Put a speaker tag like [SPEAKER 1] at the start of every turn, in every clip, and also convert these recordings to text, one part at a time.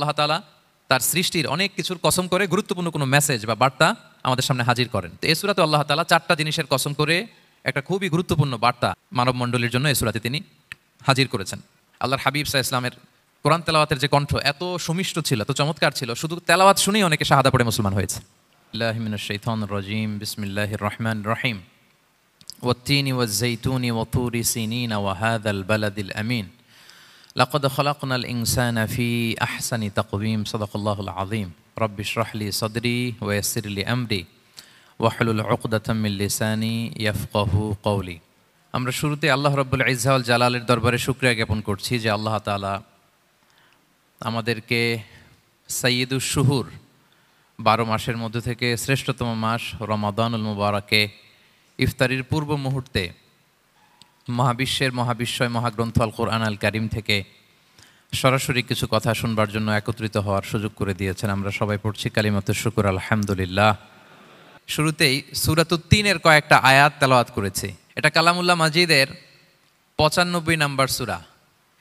[SPEAKER 1] আল্লাহ তাআলা তার সৃষ্টির অনেক কিছুর কসম করে গুরুত্বপূর্ণ কোনো মেসেজ বা বার্তা আমাদের সামনে হাজির করেন। তো এই সূরাতে আল্লাহ তাআলা 4টা জিনিসের কসম করে একটা খুবই গুরুত্বপূর্ণ বার্তা মানব মণ্ডলীর জন্য এই সূরাতে তিনি হাজির করেছেন। আল্লাহর হাবিব সাল্লাল্লাহু আলাইহি ওয়াসাল্লামের কোরআন তেলাওয়াতের যে কণ্ঠ এত সুমিষ্ট ছিল, এত চমৎকার ছিল, শুধু তেলাওয়াত শুনেই অনেকে শাহাদা পড়ে মুসলমান হয়েছে। বিসমিল্লাহি মিনাশ শাইতানির রাজিম, বিসমিল্লাহির রহমানির রহিম। ওয়াত-তিনি ওয়াজ-যাইতুনি ওয়া-তুরি সিনিনা ওয়া হাযাল বালাদিল আমিন। লাকাদ খালাকনাল ইনসানা ফি আহসানি তাকওয়িম। সাদাকাল্লাহুল আযীম। রাব্বি ইশরাহ লি সাদরি ওয়া ইয়াসসির লি আমরি ওয়াহলুল উকদাতাম মিন লিসানি ইয়াফকাহু কওলি। আমরা শুরুতে আল্লাহ রাব্বুল ইজ্জা ওয়াল জালালের দরবারে শুকরিয়া জ্ঞাপন করছি যে আল্লাহ তাআলা আমাদেরকে সাইয়্যিদুশ শুহুর 12 মাসের মধ্যে থেকে শ্রেষ্ঠতম মাস রমাদানুল মুবারাকে ইফতারির পূর্ব মুহূর্তে মহাবিশ্বের মহাবিশ্বয় মহাগ্রন্থ আল কোরআন আল কারীম থেকে সরাসরি কিছু কথা শুনবার জন্য একত্রিত হওয়ার সুযোগ করে দিয়েছেন। আমরা সবাই পড়ছি কালিমাতুশ শুকর আলহামদুলিল্লাহ। শুরুতেই সূরাতুত তিনের কয়েকটা আয়াত তেলাওয়াত করেছি। এটা কালামুল্লাহ মাজিদের 95 নম্বর সূরা।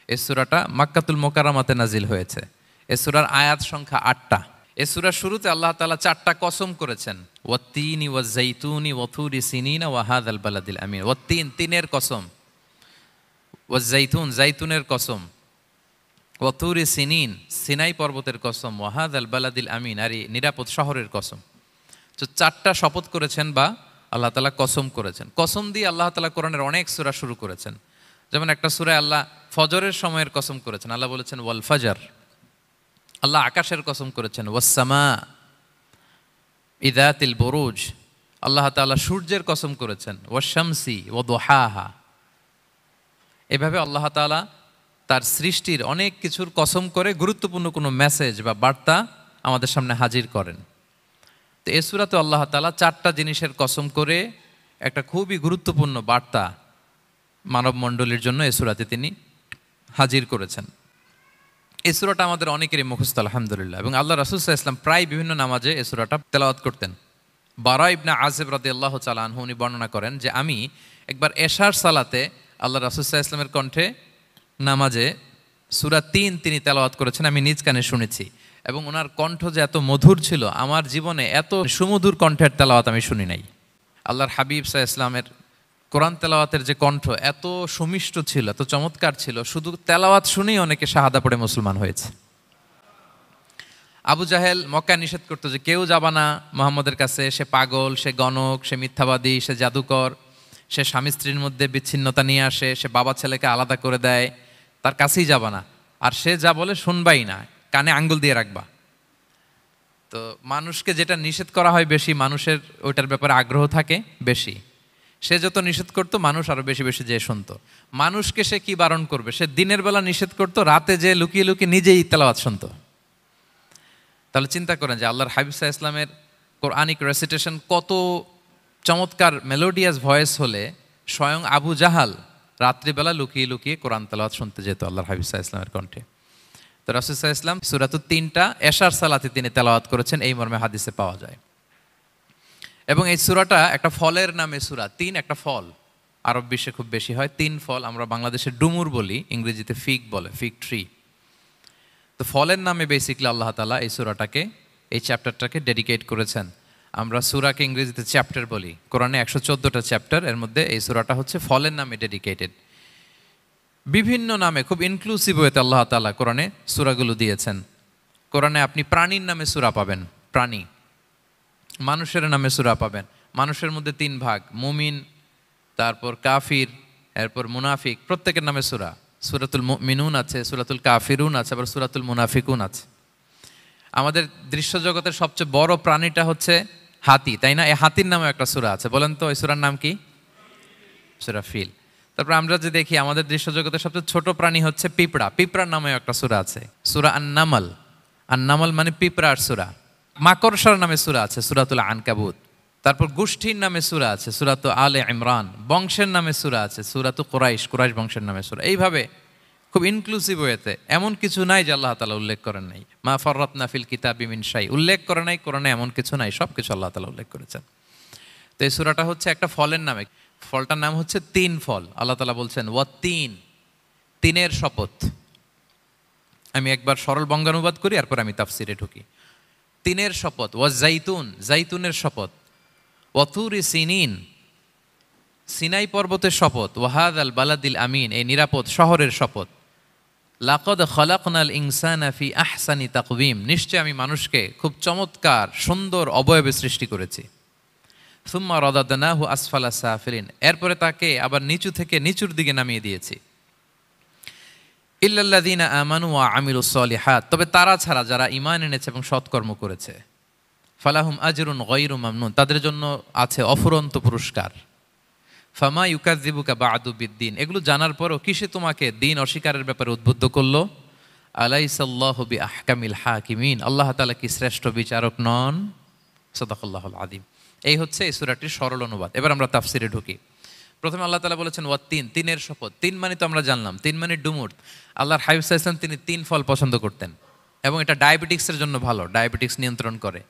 [SPEAKER 1] এই সূরাটা মক্কাতুল মুকাররমাতে নাজিল হয়েছে। এই সূরার আয়াত সংখ্যা 8টা। এই সূরার শুরুতে আল্লাহ তাআলা 4টা কসম করেছেন, ওয়াত-তিনি ওয়াজ-যাইতুনি ওয়া-তুরি সিনিনা ওয়া হাযাল বালাদিল আমিন। ওয়াত-তিন, তিনের কসম, ওয়াজ-যাইতুন, যাইতুনের কসম, ওয়া-তুরি সিনিন, সিনাই পর্বতের কসম, ওয়া হাযাল বালাদিল আমিন, আর এই নিরাপদ শহরের কসম। তো 4টা শপথ করেছেন বা আল্লাহ তাআলা কসম করেছেন। কসম দিয়ে আল্লাহ তাআলা কোরআনের অনেক সূরা শুরু করেছেন। যেমন একটা সূরায় আল্লাহ ফজরের সময়ের কসম করেছেন, আল্লাহ বলেছেন ওয়াল ফাজর। আল্লাহ আকাশের কসম করেছেন ওয়াস-সামা ইযাতিল বুরুজ। আল্লাহ তাআলা সূর্যের কসম করেছেন ওয়াশ-শামসি ওয়া দুহাহা। এভাবে আল্লাহ তাআলা তার সৃষ্টির অনেক কিছুর কসম করে গুরুত্বপূর্ণ কোনো মেসেজ বা বার্তা আমাদের সামনে হাজির করেন। তো এই সূরাতে আল্লাহ তাআলা 4টা জিনিসের কসম করে একটা খুবই গুরুত্বপূর্ণ বার্তা মানব মণ্ডলীর জন্য এই সূরাতে তিনি হাজির করেছেন। এই সূরাটা আমাদের অনেকেরই মুখস্থ আলহামদুলিল্লাহ, এবং আল্লাহ রাসূল সাল্লাল্লাহু আলাইহি ওয়াসাল্লাম প্রায় বিভিন্ন নামাজে এই সূরাটা তেলাওয়াত করতেন। বারা ইবনে আযিব রাদিয়াল্লাহু তাআলা আনহু উনি বর্ণনা করেন যে আমি একবার এশার সালাতে আল্লাহ রাসূল সাল্লাল্লাহু আলাইহি ওয়াসাল্লামের কণ্ঠে নামাজে সূরা 3 তিনি তেলাওয়াত করেছেন, আমি নিজ কানে শুনেছি, এবং ওনার কণ্ঠ যে এত মধুর ছিল, আমার জীবনে এত সুমধুর কণ্ঠের তেলাওয়াত আমি শুনি নাই। আল্লাহর হাবিব সাল্লাল্লাহু আলাইহি ওয়াসাল্লামের কোরআন তেলাওয়াতের যে কণ্ঠ এত সুমিষ্ট ছিল, এত চমৎকার ছিল, শুধু তেলাওয়াত শুনেই অনেকে শাহাদা পড়ে মুসলমান হয়েছে। আবু জাহেল মক্কায় নিষেধ করতো যে কেউ যাবা না মুহাম্মদের কাছে, সে পাগল, সে গণক, সে মিথ্যাবাদী, সে জাদুকর, সে স্বামী স্ত্রীর মধ্যে বিচ্ছিন্নতা নিয়ে আসে, সে বাবা ছেলেকে আলাদা করে দেয়, তার কাছেই যাবা না, আর সে যা বলে শুনবাই না, কানে আঙ্গুল দিয়ে রাখবা। তো মানুষকে যেটা নিষেধ করা হয় বেশি, মানুষের ওইটার ব্যাপারে আগ্রহ থাকে বেশি। সে যত নিষেধ করতো মানুষ আরো বেশি বেশি যে শুনতো। মানুষকে সে কি বারণ করবে, সে দিনের বেলা নিষেধ করতো, রাতে যে লুকিয়ে লুকিয়ে নিজেই তেলাওয়াত শুনতো। তাহলে চিন্তা করেন যে আল্লাহর হাবিব সাল্লাল্লাহু আলাইহি ওয়াসাল্লামের কোরআনিক রেসিটেশন কত চমৎকার মেলোডিয়াস ভয়েস হলে স্বয়ং আবু জাহাল রাত্রিবেলা লুকিয়ে লুকিয়ে কোরআন তেলাওয়াত শুনতে যেত আল্লাহর হাবিব সাল্লাল্লাহু আলাইহি ওয়াসাল্লামের কণ্ঠে। তো রাসূল সাল্লাল্লাহু আলাইহি ওয়াসাল্লাম সূরাতুত 3টা এশার সালাতে তিনি তেলাওয়াত করেছেন, এই মর্মে হাদিসে পাওয়া যায়। এবং এই সূরাটা একটা ফলের নামে সূরা। 3 একটা ফল, আরব বিশ্বে খুব বেশি হয় 3 ফল। আমরা বাংলাদেশে ডুমুর বলি, ইংরেজিতে ফিগ বলে, ফিগ ট্রি। তো ফলের নামে বেসিক্যালি আল্লাহ তাআলা এই সূরাটাকে, এই চ্যাপ্টারটাকে ডেডিকেট করেছেন। আমরা সূরাকে ইংরেজিতে চ্যাপ্টার বলি। কোরআনে 114টা চ্যাপ্টার, এর মধ্যে এই সূরাটা হচ্ছে ফলের নামে ডেডিকেটেড। বিভিন্ন নামে খুব ইনক্লুসিভ ওয়েতে আল্লাহ তাআলা কোরআনে সূরাগুলো দিয়েছেন। কোরআনে আপনি প্রাণীর নামে সূরা পাবেন, প্রাণী। মানুষের নামে সূরা পাবেন। মানুষের মধ্যে 3 ভাগ, মুমিন, তারপর কাফির, এরপর মুনাফিক, প্রত্যেকের নামে সূরা। সূরাতুল মুমিনুন আছে, সূরাতুল কাফিরুন আছে, আবার সূরাতুল মুনাফিকুন আছে। আমাদের দৃশ্য জগতের সবচেয়ে বড় প্রাণীটা হচ্ছে হাতি, তাই না? এই হাতির নামে একটা সূরা আছে, বলেন তো এই সূরার নাম কি? সূরা ফিল। তারপর আমরা যে দেখি আমাদের দৃশ্য জগতের সবচেয়ে ছোট প্রাণী হচ্ছে পিঁপড়া, পিঁপড়ার নামে একটা সূরা আছে, সূরা আন-নামল। আন-নামল মানে পিঁপড়ার সূরা। মাকড়সার নামে সূরা আছে, সূরাতুল আনকাবুত। তারপর গোষ্ঠীর নামে সূরা আছে, সূরাতু আলে ইমরান। বংশের নামে সূরা আছে, সূরাতু কুরাইশ, কুরাইশ বংশের নামে সূরা। এইভাবে খুব ইনক্লুসিভ ওয়েতে, এমন কিছু নাই যে আল্লাহ তাআলা উল্লেখ করেন নাই। মা ফাররাতনা ফিল কিতাবি মিন শাই, উল্লেখ করে নাই কোরআনে এমন কিছু নাই, সব কিছু আল্লাহ তাআলা উল্লেখ করেছেন। তো এই সূরাটা হচ্ছে একটা ফলের নামে। ফলটার নাম হচ্ছে 3 ফল। আল্লাহ তাআলা বলছেন ওয়াত-তিন, তিনের শপথ। আমি একবার সরল বঙ্গানুবাদ করি, এরপর আমি তাফসিরে ঢুকি। তিনের শপথ, ওয়া জাইতুন, জাইতুনের শপথ, ওয়াতুরি সিনিন, সিনাই পর্বতের শপথ, ওয়াহাদ আল বালাদিল আমিন, এই নিরাপদ শহরের শপথ, লাকদ খলাকনাল ইনসানা ফি আহসানি তাকওয়িম, নিশ্চয় আমি মানুষকে খুব চমৎকার সুন্দর অবয়বে সৃষ্টি করেছি। সুম্মা রাদাদনাহু আসফালা সাফিলিন, এরপরে তাকে আবার নিচু থেকে নিচুর দিকে নামিয়ে দিয়েছি। ইল্লাল্লাযীনা আমানু ওয়া আমিলুস সলিহাত, তবে তারা ছাড়া যারা ঈমান এনেছে এবং সৎকর্ম করেছে, ফালাহুম আজরুন গায়রু মামনুন, তাদের জন্য আছে অফুরন্ত পুরস্কার। ফামা ইউকাযযিবুকা বা'দু বিদ্দিন, এগুলো জানার পরও কিসে তোমাকে দিন অস্বীকারের ব্যাপারে উদ্বুদ্ধ করলো? আলাইসাল্লাহু বিআহকামিল হাকিমিন, আল্লাহ তাআলা কি শ্রেষ্ঠ বিচারক নন? সাদাকাল্লাহুল আযীম। এই হচ্ছে এই সূরাটির সরল অনুবাদ। এবার আমরা তাফসিরে ঢুকি। প্রথমে আল্লাহ তাআলা বলেছেন ওয়াত্তিন, তিনের শপথ। তিন মানে তো আমরা জানলাম, তিন মানে ডুমুর। আল্লাহর হাবিব সাল্লাল্লাহু আলাইহি ওয়াসাল্লাম তিনি তিন ফল পছন্দ করতেন এবং এটা ডায়াবেটিক্সের জন্য ভালো, ডায়াবেটিক্স নিয়ন্ত্রণ করে।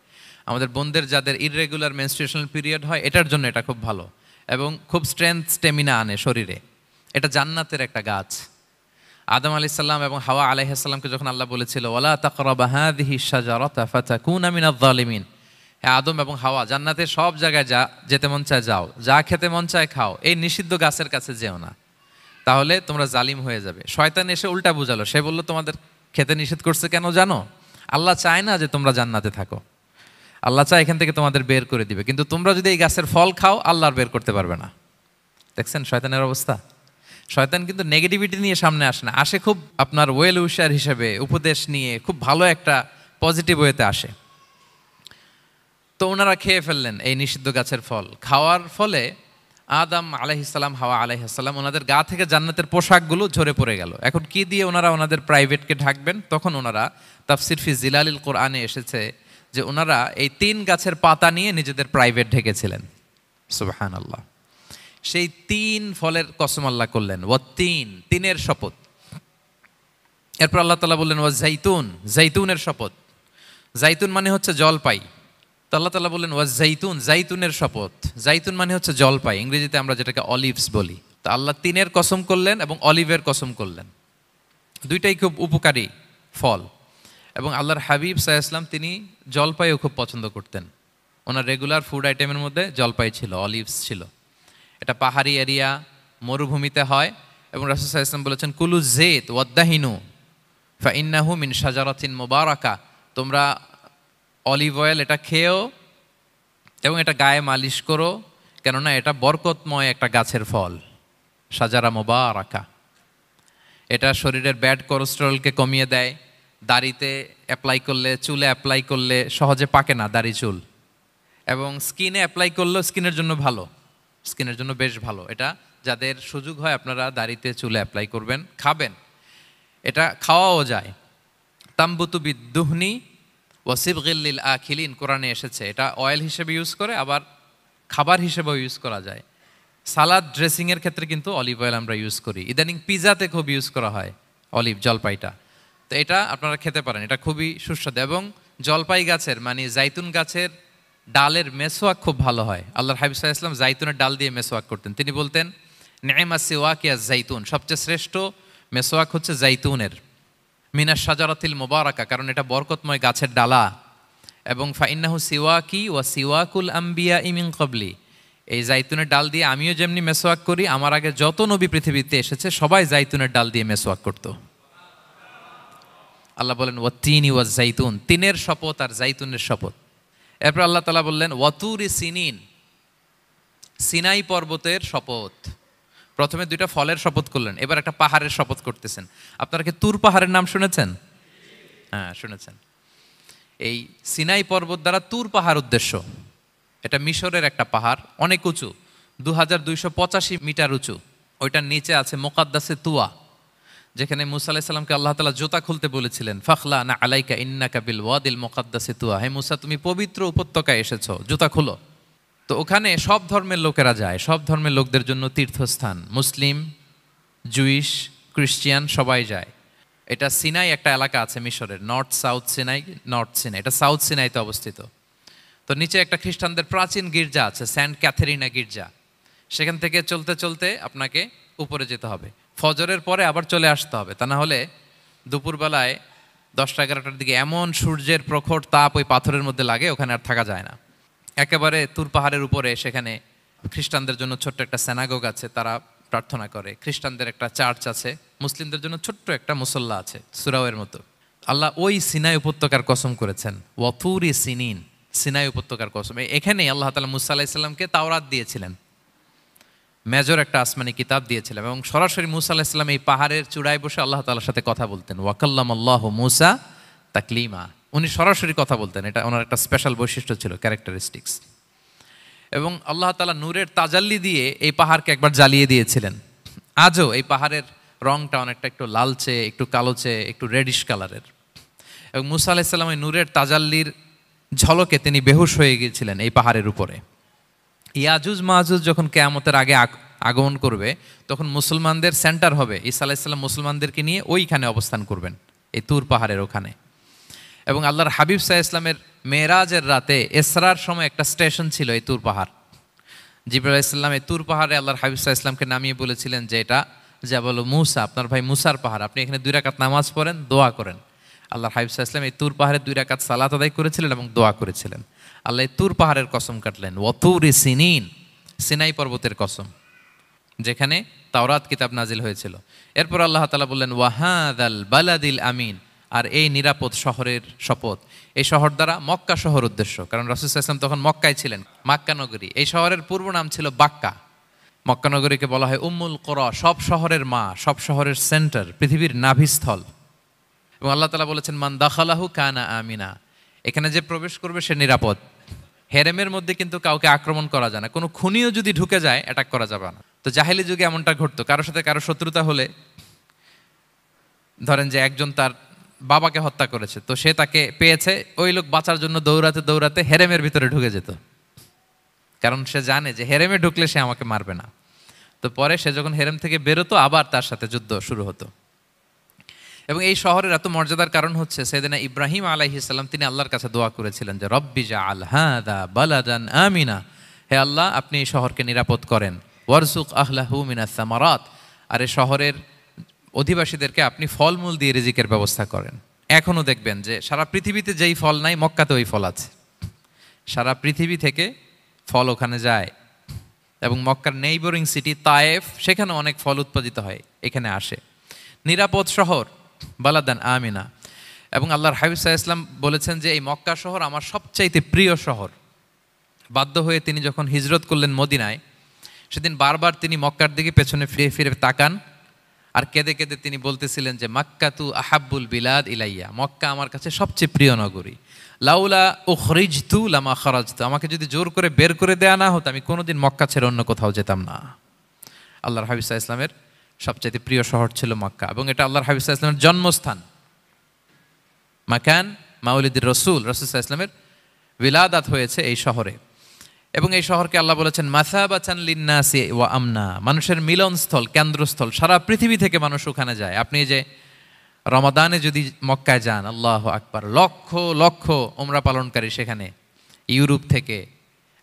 [SPEAKER 1] আমাদের বোনদের যাদের ইররেগুলার মেনস্ট্রুয়েশনাল পিরিয়ড হয়, এটার জন্য এটা খুব ভালো এবং খুব স্ট্রেংথ স্টেমিনা আনে শরীরে। এটা জান্নাতের একটা গাছ। আদম আলাইহিস সালাম এবং হাওয়া আলাইহিস সালামকে যখন আল্লাহ বলেছিল ওয়ালা তাকরাবা হাযিহি শাজারাতা ফাতাকুনা মিনাজ জালিমিন, হ্যাঁ আদম এবং হাওয়া, জান্নাতের সব জায়গায় যা যেতে মন চায় যাও, যা খেতে মন চায় খাও, এই নিষিদ্ধ গাছের কাছে যেও না, তাহলে তোমরা জালিম হয়ে যাবে। শয়তান এসে উল্টা বুঝালো, সে বলল তোমাদের খেতে নিষেধ করছে কেন জানো? আল্লাহ চায় না যে তোমরা জান্নাতে থাকো, আল্লাহ চায় এখান থেকে তোমাদের বের করে দিবে, কিন্তু তোমরা যদি এই গাছের ফল খাও আল্লাহ আর বের করতে পারবে না। দেখছেন শয়তানের অবস্থা? শয়তান কিন্তু নেগেটিভিটি নিয়ে সামনে আসে না, আসে খুব আপনার ওয়েল উইশার হিসেবে, উপদেশ নিয়ে খুব ভালো একটা পজিটিভ ওয়েতে আসে। তো ওনারা খেয়ে ফেললেন এই নিষিদ্ধ গাছের ফল। খাওয়ার ফলে আদম আলাইহিসসালাম, হাওয়া আলাইহিসসালাম, ওনাদের গা থেকে জান্নাতের পোশাকগুলো ঝরে পড়ে গেল। এখন কি দিয়ে ওনারা ওনাদের প্রাইভেটকে ঢাকবেন? তখন ওনারা তাফসির ফি জিলালিল কোরআনে এসেছে যে ওনারা এই তিন গাছের পাতা নিয়ে নিজেদের প্রাইভেট ঢেকেছিলেন। সুবহানাল্লাহ। সেই তিন ফলের কসম আল্লাহ করলেন, ওয়া তিন, তিনের শপথ। এরপর আল্লাহ তাআলা বললেন ওয়া জাইতুন, জাইতুনের শপথ। জাইতুন মানে হচ্ছে জলপাই। তো আল্লাহ তাআলা বললেন ওয়া জাইতুন, জাইতুনের শপথ। জাইতুন মানে হচ্ছে জলপাই, ইংরেজিতে আমরা যেটাকে অলিভস বলি। তো আল্লাহ তিনের কসম করলেন এবং অলিভের কসম করলেন। দুইটাই খুব উপকারী ফল এবং আল্লাহর হাবিব সাল্লাল্লাহু আলাইহি ওয়াসাল্লাম তিনি জলপাইও খুব পছন্দ করতেন। ওনার রেগুলার ফুড আইটেমের মধ্যে জলপাই ছিল, অলিভস ছিল। এটা পাহাড়ি এরিয়া, মরুভূমিতে হয় এবং রাসূল সাল্লাল্লাহু আলাইহি ওয়াসাল্লাম বলেছেন কুলু যাইত ওয়াদ্দাহিনু ফাইন্নাহু মিন শাজারাতিন মুবারাকা, তোমরা অলিভ অয়েল এটা খেও এবং এটা গায়ে মালিশ করো, কেননা এটা বরকতময় একটা গাছের ফল, শাজারা মুবারাকা। এটা শরীরের ব্যাড কোলেস্টেরলকে কমিয়ে দেয়, দাড়িতে অ্যাপ্লাই করলে, চুলে অ্যাপ্লাই করলে সহজে পাকে না দাড়ি চুল, এবং স্কিনে অ্যাপ্লাই করলেও স্কিনের জন্য ভালো, স্কিনের জন্য বেশ ভালো। এটা যাদের সুযোগ হয় আপনারা দাড়িতে চুলে অ্যাপ্লাই করবেন, খাবেন। এটা খাওয়াও যায়। তাম্বুতু বিদ্দুহনি ওয়াসিবগিল লিল আখিলিন, কোরআনে এসেছে। এটা অয়েল হিসেবে ইউজ করে, আবার খাবার হিসেবেও ইউজ করা যায়। সালাদ ড্রেসিংয়ের ক্ষেত্রে কিন্তু অলিভ অয়েল আমরা ইউজ করি। ইদানিং পিজাতে খুব ইউজ করা হয় অলিভ, জলপাইটা। তো এটা আপনারা খেতে পারেন, এটা খুবই সুস্বাদু। এবং জলপাই গাছের মানে জাইতুন গাছের ডালের মেসওয়াক খুব ভালো হয়। আল্লাহর হাবিব সাল্লাল্লাহু আলাইহি ওয়াসাল্লাম জাইতুনের ডাল দিয়ে মেসওয়াক করতেন। তিনি বলতেন নি'মা সিওয়াকিয়া জাইতুন, সবচেয়ে শ্রেষ্ঠ মেসওয়াক হচ্ছে জাইতুনের। মিনাশ শাজারাতিল মুবারাকা, কারণ এটা বরকতময় গাছের ডালা। এবং ফাইন্নাহু সিওয়াকি ওয়া সিওয়াকুল আম্বিয়া মিন ক্বাবলি, এই জাইতুনের ডাল দিয়ে আমিও যেমনি মেসওয়াক করি, আমার আগে যত নবী পৃথিবীতে এসেছে সবাই জাইতুনের ডাল দিয়ে মেসওয়াক করত। আল্লাহ বলেন ওয়া তিনি ওয়া জাইতুন, তিনের শপথ আর জাইতুনের শপথ। এরপর আল্লাহ তাআলা বললেন ওয়াতুরি সিনিন, সিনাই পর্বতের শপথ। প্রথমে দুইটা ফলের শপথ করলেন, এবার একটা পাহাড়ের শপথ করতেছেন। আপনারা কি তুর পাহাড়ের নাম শুনেছেন? হ্যাঁ শুনেছেন। এই সিনাই পর্বত দ্বারা তুর পাহাড় উদ্দেশ্য। এটা মিশরের একটা পাহাড়, অনেক উঁচু, 2285 মিটার উঁচু। ওইটার নিচে আছে মুকাদ্দাসে তুয়া, যেখানে মুসা আলাইহিস সালামকে আল্লাহ তাআলা জুতা খুলতে বলেছিলেন, ফাখলা না আলাইকা ইন্নাকা বিল ওয়াদিল মুকাদ্দাসে তুয়া, হে মুসা তুমি পবিত্র উপত্যকায় এসেছো, জুতা খুলো। তো ওখানে সব ধর্মের লোকেরা যায়, সব ধর্মের লোকদের জন্য তীর্থস্থান, মুসলিম, জুইশ, খ্রিস্টিয়ান সবাই যায়। এটা সিনাই একটা এলাকা আছে মিশরের, north south Sinai, north Sinai, এটা সাউথ সিনাইতে অবস্থিত। তো নিচে একটা খ্রিস্টানদের প্রাচীন গির্জা আছে, সেন্ট ক্যাথেরিনা গির্জা। সেখান থেকে চলতে চলতে আপনাকে উপরে যেতে হবে, ফজরের পরে আবার চলে আসতে হবে, তা না হলে দুপুরবেলায় 10টা-11টার দিকে এমন সূর্যের প্রখর তাপ ওই পাথরের মধ্যে লাগে, ওখানে আর থাকা যায় না। একেবারে তুর পাহাড়ের উপরে সেখানে খ্রিস্টানদের জন্য ছোট্ট একটা সেনাগোগ আছে, তারা প্রার্থনা করে। খ্রিস্টানদের একটা চার্চ আছে, মুসলিমদের জন্য ছোট্ট একটা মুসল্লা আছে সুরাওয়ের মতো। আল্লাহ ওই সিনাই উপত্যকার কসম করেছেন, ওয়াতুরি সিনিন, সিনাই উপত্যকার কসম। এখানেই আল্লাহ তাআলা মুসা আলাইহিস সালামকে তাওরাত দিয়েছিলেন, মেজর একটা আসমানি কিতাব দিয়েছিলেন, এবং সরাসরি মুসা আলাইহিস সালাম এই পাহাড়ের চূড়ায় বসে আল্লাহ তাআলার সাথে কথা বলতেন। ওয়াকাল্লামাল্লাহু মুসা তাকলিমা, উনি সরাসরি কথা বলতেন, এটা ওনার একটা স্পেশাল বৈশিষ্ট্য ছিল, ক্যারেক্টারিস্টিক্স। এবং আল্লাহ তাআলা নূরের তাজাল্লি দিয়ে এই পাহাড়কে একবার জ্বালিয়ে দিয়েছিলেন। আজও এই পাহাড়ের রংটা অনেকটা একটু লালচে, একটু কালোচে, একটু রেডিশ কালারের। এবং মুসা আলাইহিস সালাম এই নূরের তাজাল্লির ঝলকে তিনি বেহুশ হয়ে গিয়েছিলেন এই পাহাড়ের উপরে। ইয়াজুজ মাহাজুজ যখন কিয়ামতের আগে আগমন করবে, তখন মুসলমানদের সেন্টার হবে। ঈসা আলাইহিস সালাম মুসলমানদেরকে নিয়ে ওইখানে অবস্থান করবেন, এই তুর পাহাড়ের ওখানে। এবং আল্লাহর হাবিব সাল্লাল্লাহু আলাইহি ওয়াসাল্লামের মেরাজের রাতে ইসরার সময় একটা স্টেশন ছিল এই তুর পাহাড়। জিবরাইল আলাইহিস সালাম এই তুর পাহাড়ে আল্লাহর হাবিব সাল্লাল্লাহু আলাইহি ওয়াসাল্লামকে নামিয়ে বলেছিলেন যে এটা জাবাল মুসা, আপনার ভাই মুসার পাহাড়, আপনি এখানে 2 রাকাত নামাজ পড়েন, দোয়া করেন। আল্লাহর হাবিব সাল্লাল্লাহু আলাইহি ওয়াসাল্লাম এই তুর পাহাড়ে 2 রাকাত সালাত আদায় করেছিলেন এবং দোয়া করেছিলেন। আল্লাহ এই তুর পাহাড়ের কসম কাটলেন, ওয়াতুরি সিনিন, সিনাই পর্বতের কসম, যেখানে তাওরাত কিতাব নাজিল হয়েছিল। এরপর আল্লাহ তাআলা বললেন, ওয়াহাদাল বালাদিল আমিন, আর এই নিরাপদ শহরের শপথ। এই শহর দ্বারা মক্কা শহর উদ্দেশ্য, কারণ রাসূল সাল্লাল্লাহু আলাইহি ওয়াসাল্লাম তখন মক্কায় ছিলেন, মক্কা নগরী। এই শহরের পূর্ব নাম ছিল বাক্কা। মক্কা নগরীকে বলা হয় উম্মুল কুরা, সব শহরের মা, সব শহরের সেন্টার, পৃথিবীর নাভিস্থল। এবং আল্লাহ তাআলা বলেছেন, মান দাখালাহু কানা আমিনা, এখানে যে প্রবেশ করবে সে নিরাপদ। হেরেমের মধ্যে কিন্তু কাউকে আক্রমণ করা যায় না, কোনো খুনিও যদি ঢুকে যায় অ্যাটাক করা যাবে না। তো জাহেলি যুগে এমনটা ঘটতো, কারোর সাথে কারো শত্রুতা হলে, ধরেন যে একজন তার বাবাকে হত্যা করেছে, তো সে তাকে পেয়েছে, ওই লোক বাঁচার জন্য দৌড়াতে দৌড়াতে হেরেমের ভিতরে ঢুকে যেত, কারণ সে জানে যে হেরেমে ঢুকলে সে আমাকে মারবে না। তো পরে সে যখন হেরেম থেকে বেরোতো, আবার তার সাথে যুদ্ধ শুরু হতো। এবং এই শহরের এত মর্যাদার কারণ হচ্ছে, সাইয়েদনা ইব্রাহিম আলাইহিস সালাম তিনি আল্লাহর কাছে দোয়া করেছিলেন যে রব্বি জাআল হাযা বালাদান আমিনা, হে আল্লাহ আপনি এই শহরকে নিরাপদ করেন, ওয়ারযুক আহলাহু মিনাস সামারাত, আর এই শহরের অধিবাসীদেরকে আপনি ফলমূল দিয়ে রিজিকের ব্যবস্থা করেন। এখনও দেখবেন যে সারা পৃথিবীতে যেই ফল নাই, মক্কাতে ওই ফল আছে। সারা পৃথিবী থেকে ফল ওখানে যায়, এবং মক্কার নেইবরিং সিটি তায়েফ, সেখানে অনেক ফল উৎপাদিত হয়, এখানে আসে। নিরাপদ শহর, বালাদান আমিনা। এবং আল্লাহর হাবিব সাল্লাল্লাহু আলাইহি ওয়াসাল্লাম বলেছেন যে এই মক্কা শহর আমার সবচাইতে প্রিয় শহর। বাধ্য হয়ে তিনি যখন হিজরত করলেন মদিনায়, সেদিন বারবার তিনি মক্কার দিকে পেছনে ফিরে ফিরে তাকান, আর কেঁদে কেঁদে তিনি বলতেছিলেন যে মাক্কাতু আহাব্বুল বিলাদ ইলাইয়া, মক্কা আমার কাছে সবচেয়ে প্রিয় নগরী। লাউলা উখরিজতু লামা খারাজতু, আমাকে যদি জোর করে বের করে দেয়া না হতো, আমি কোনোদিন মক্কা ছেড়ে অন্য কোথাও যেতাম না। আল্লাহর হাবিব সাল্লাল্লাহু আলাইহি ওয়াসাল্লামের সবচাইতে প্রিয় শহর ছিল মক্কা, এবং এটা আল্লাহর হাবিব সাল্লাল্লাহু আলাইহি ওয়াসাল্লামের জন্মস্থান, মাকান মাউলিদির রাসূল, রাসূল সাল্লাল্লাহু আলাইহি ওয়াসাল্লামের বিলাদাত হয়েছে এই শহরে। এবং এই শহরকে আল্লাহ বলেছেন মাসাবাতান লিন্নাসি ওয়া আমনা, মানুষের মিলনস্থল, কেন্দ্রস্থল, সারা পৃথিবী থেকে মানুষ ওখানে যায়। আপনি যে রমাদানে যদি মক্কায় যান, আল্লাহু আকবার, লক্ষ লক্ষ উমরা পালনকারী সেখানে, ইউরোপ থেকে,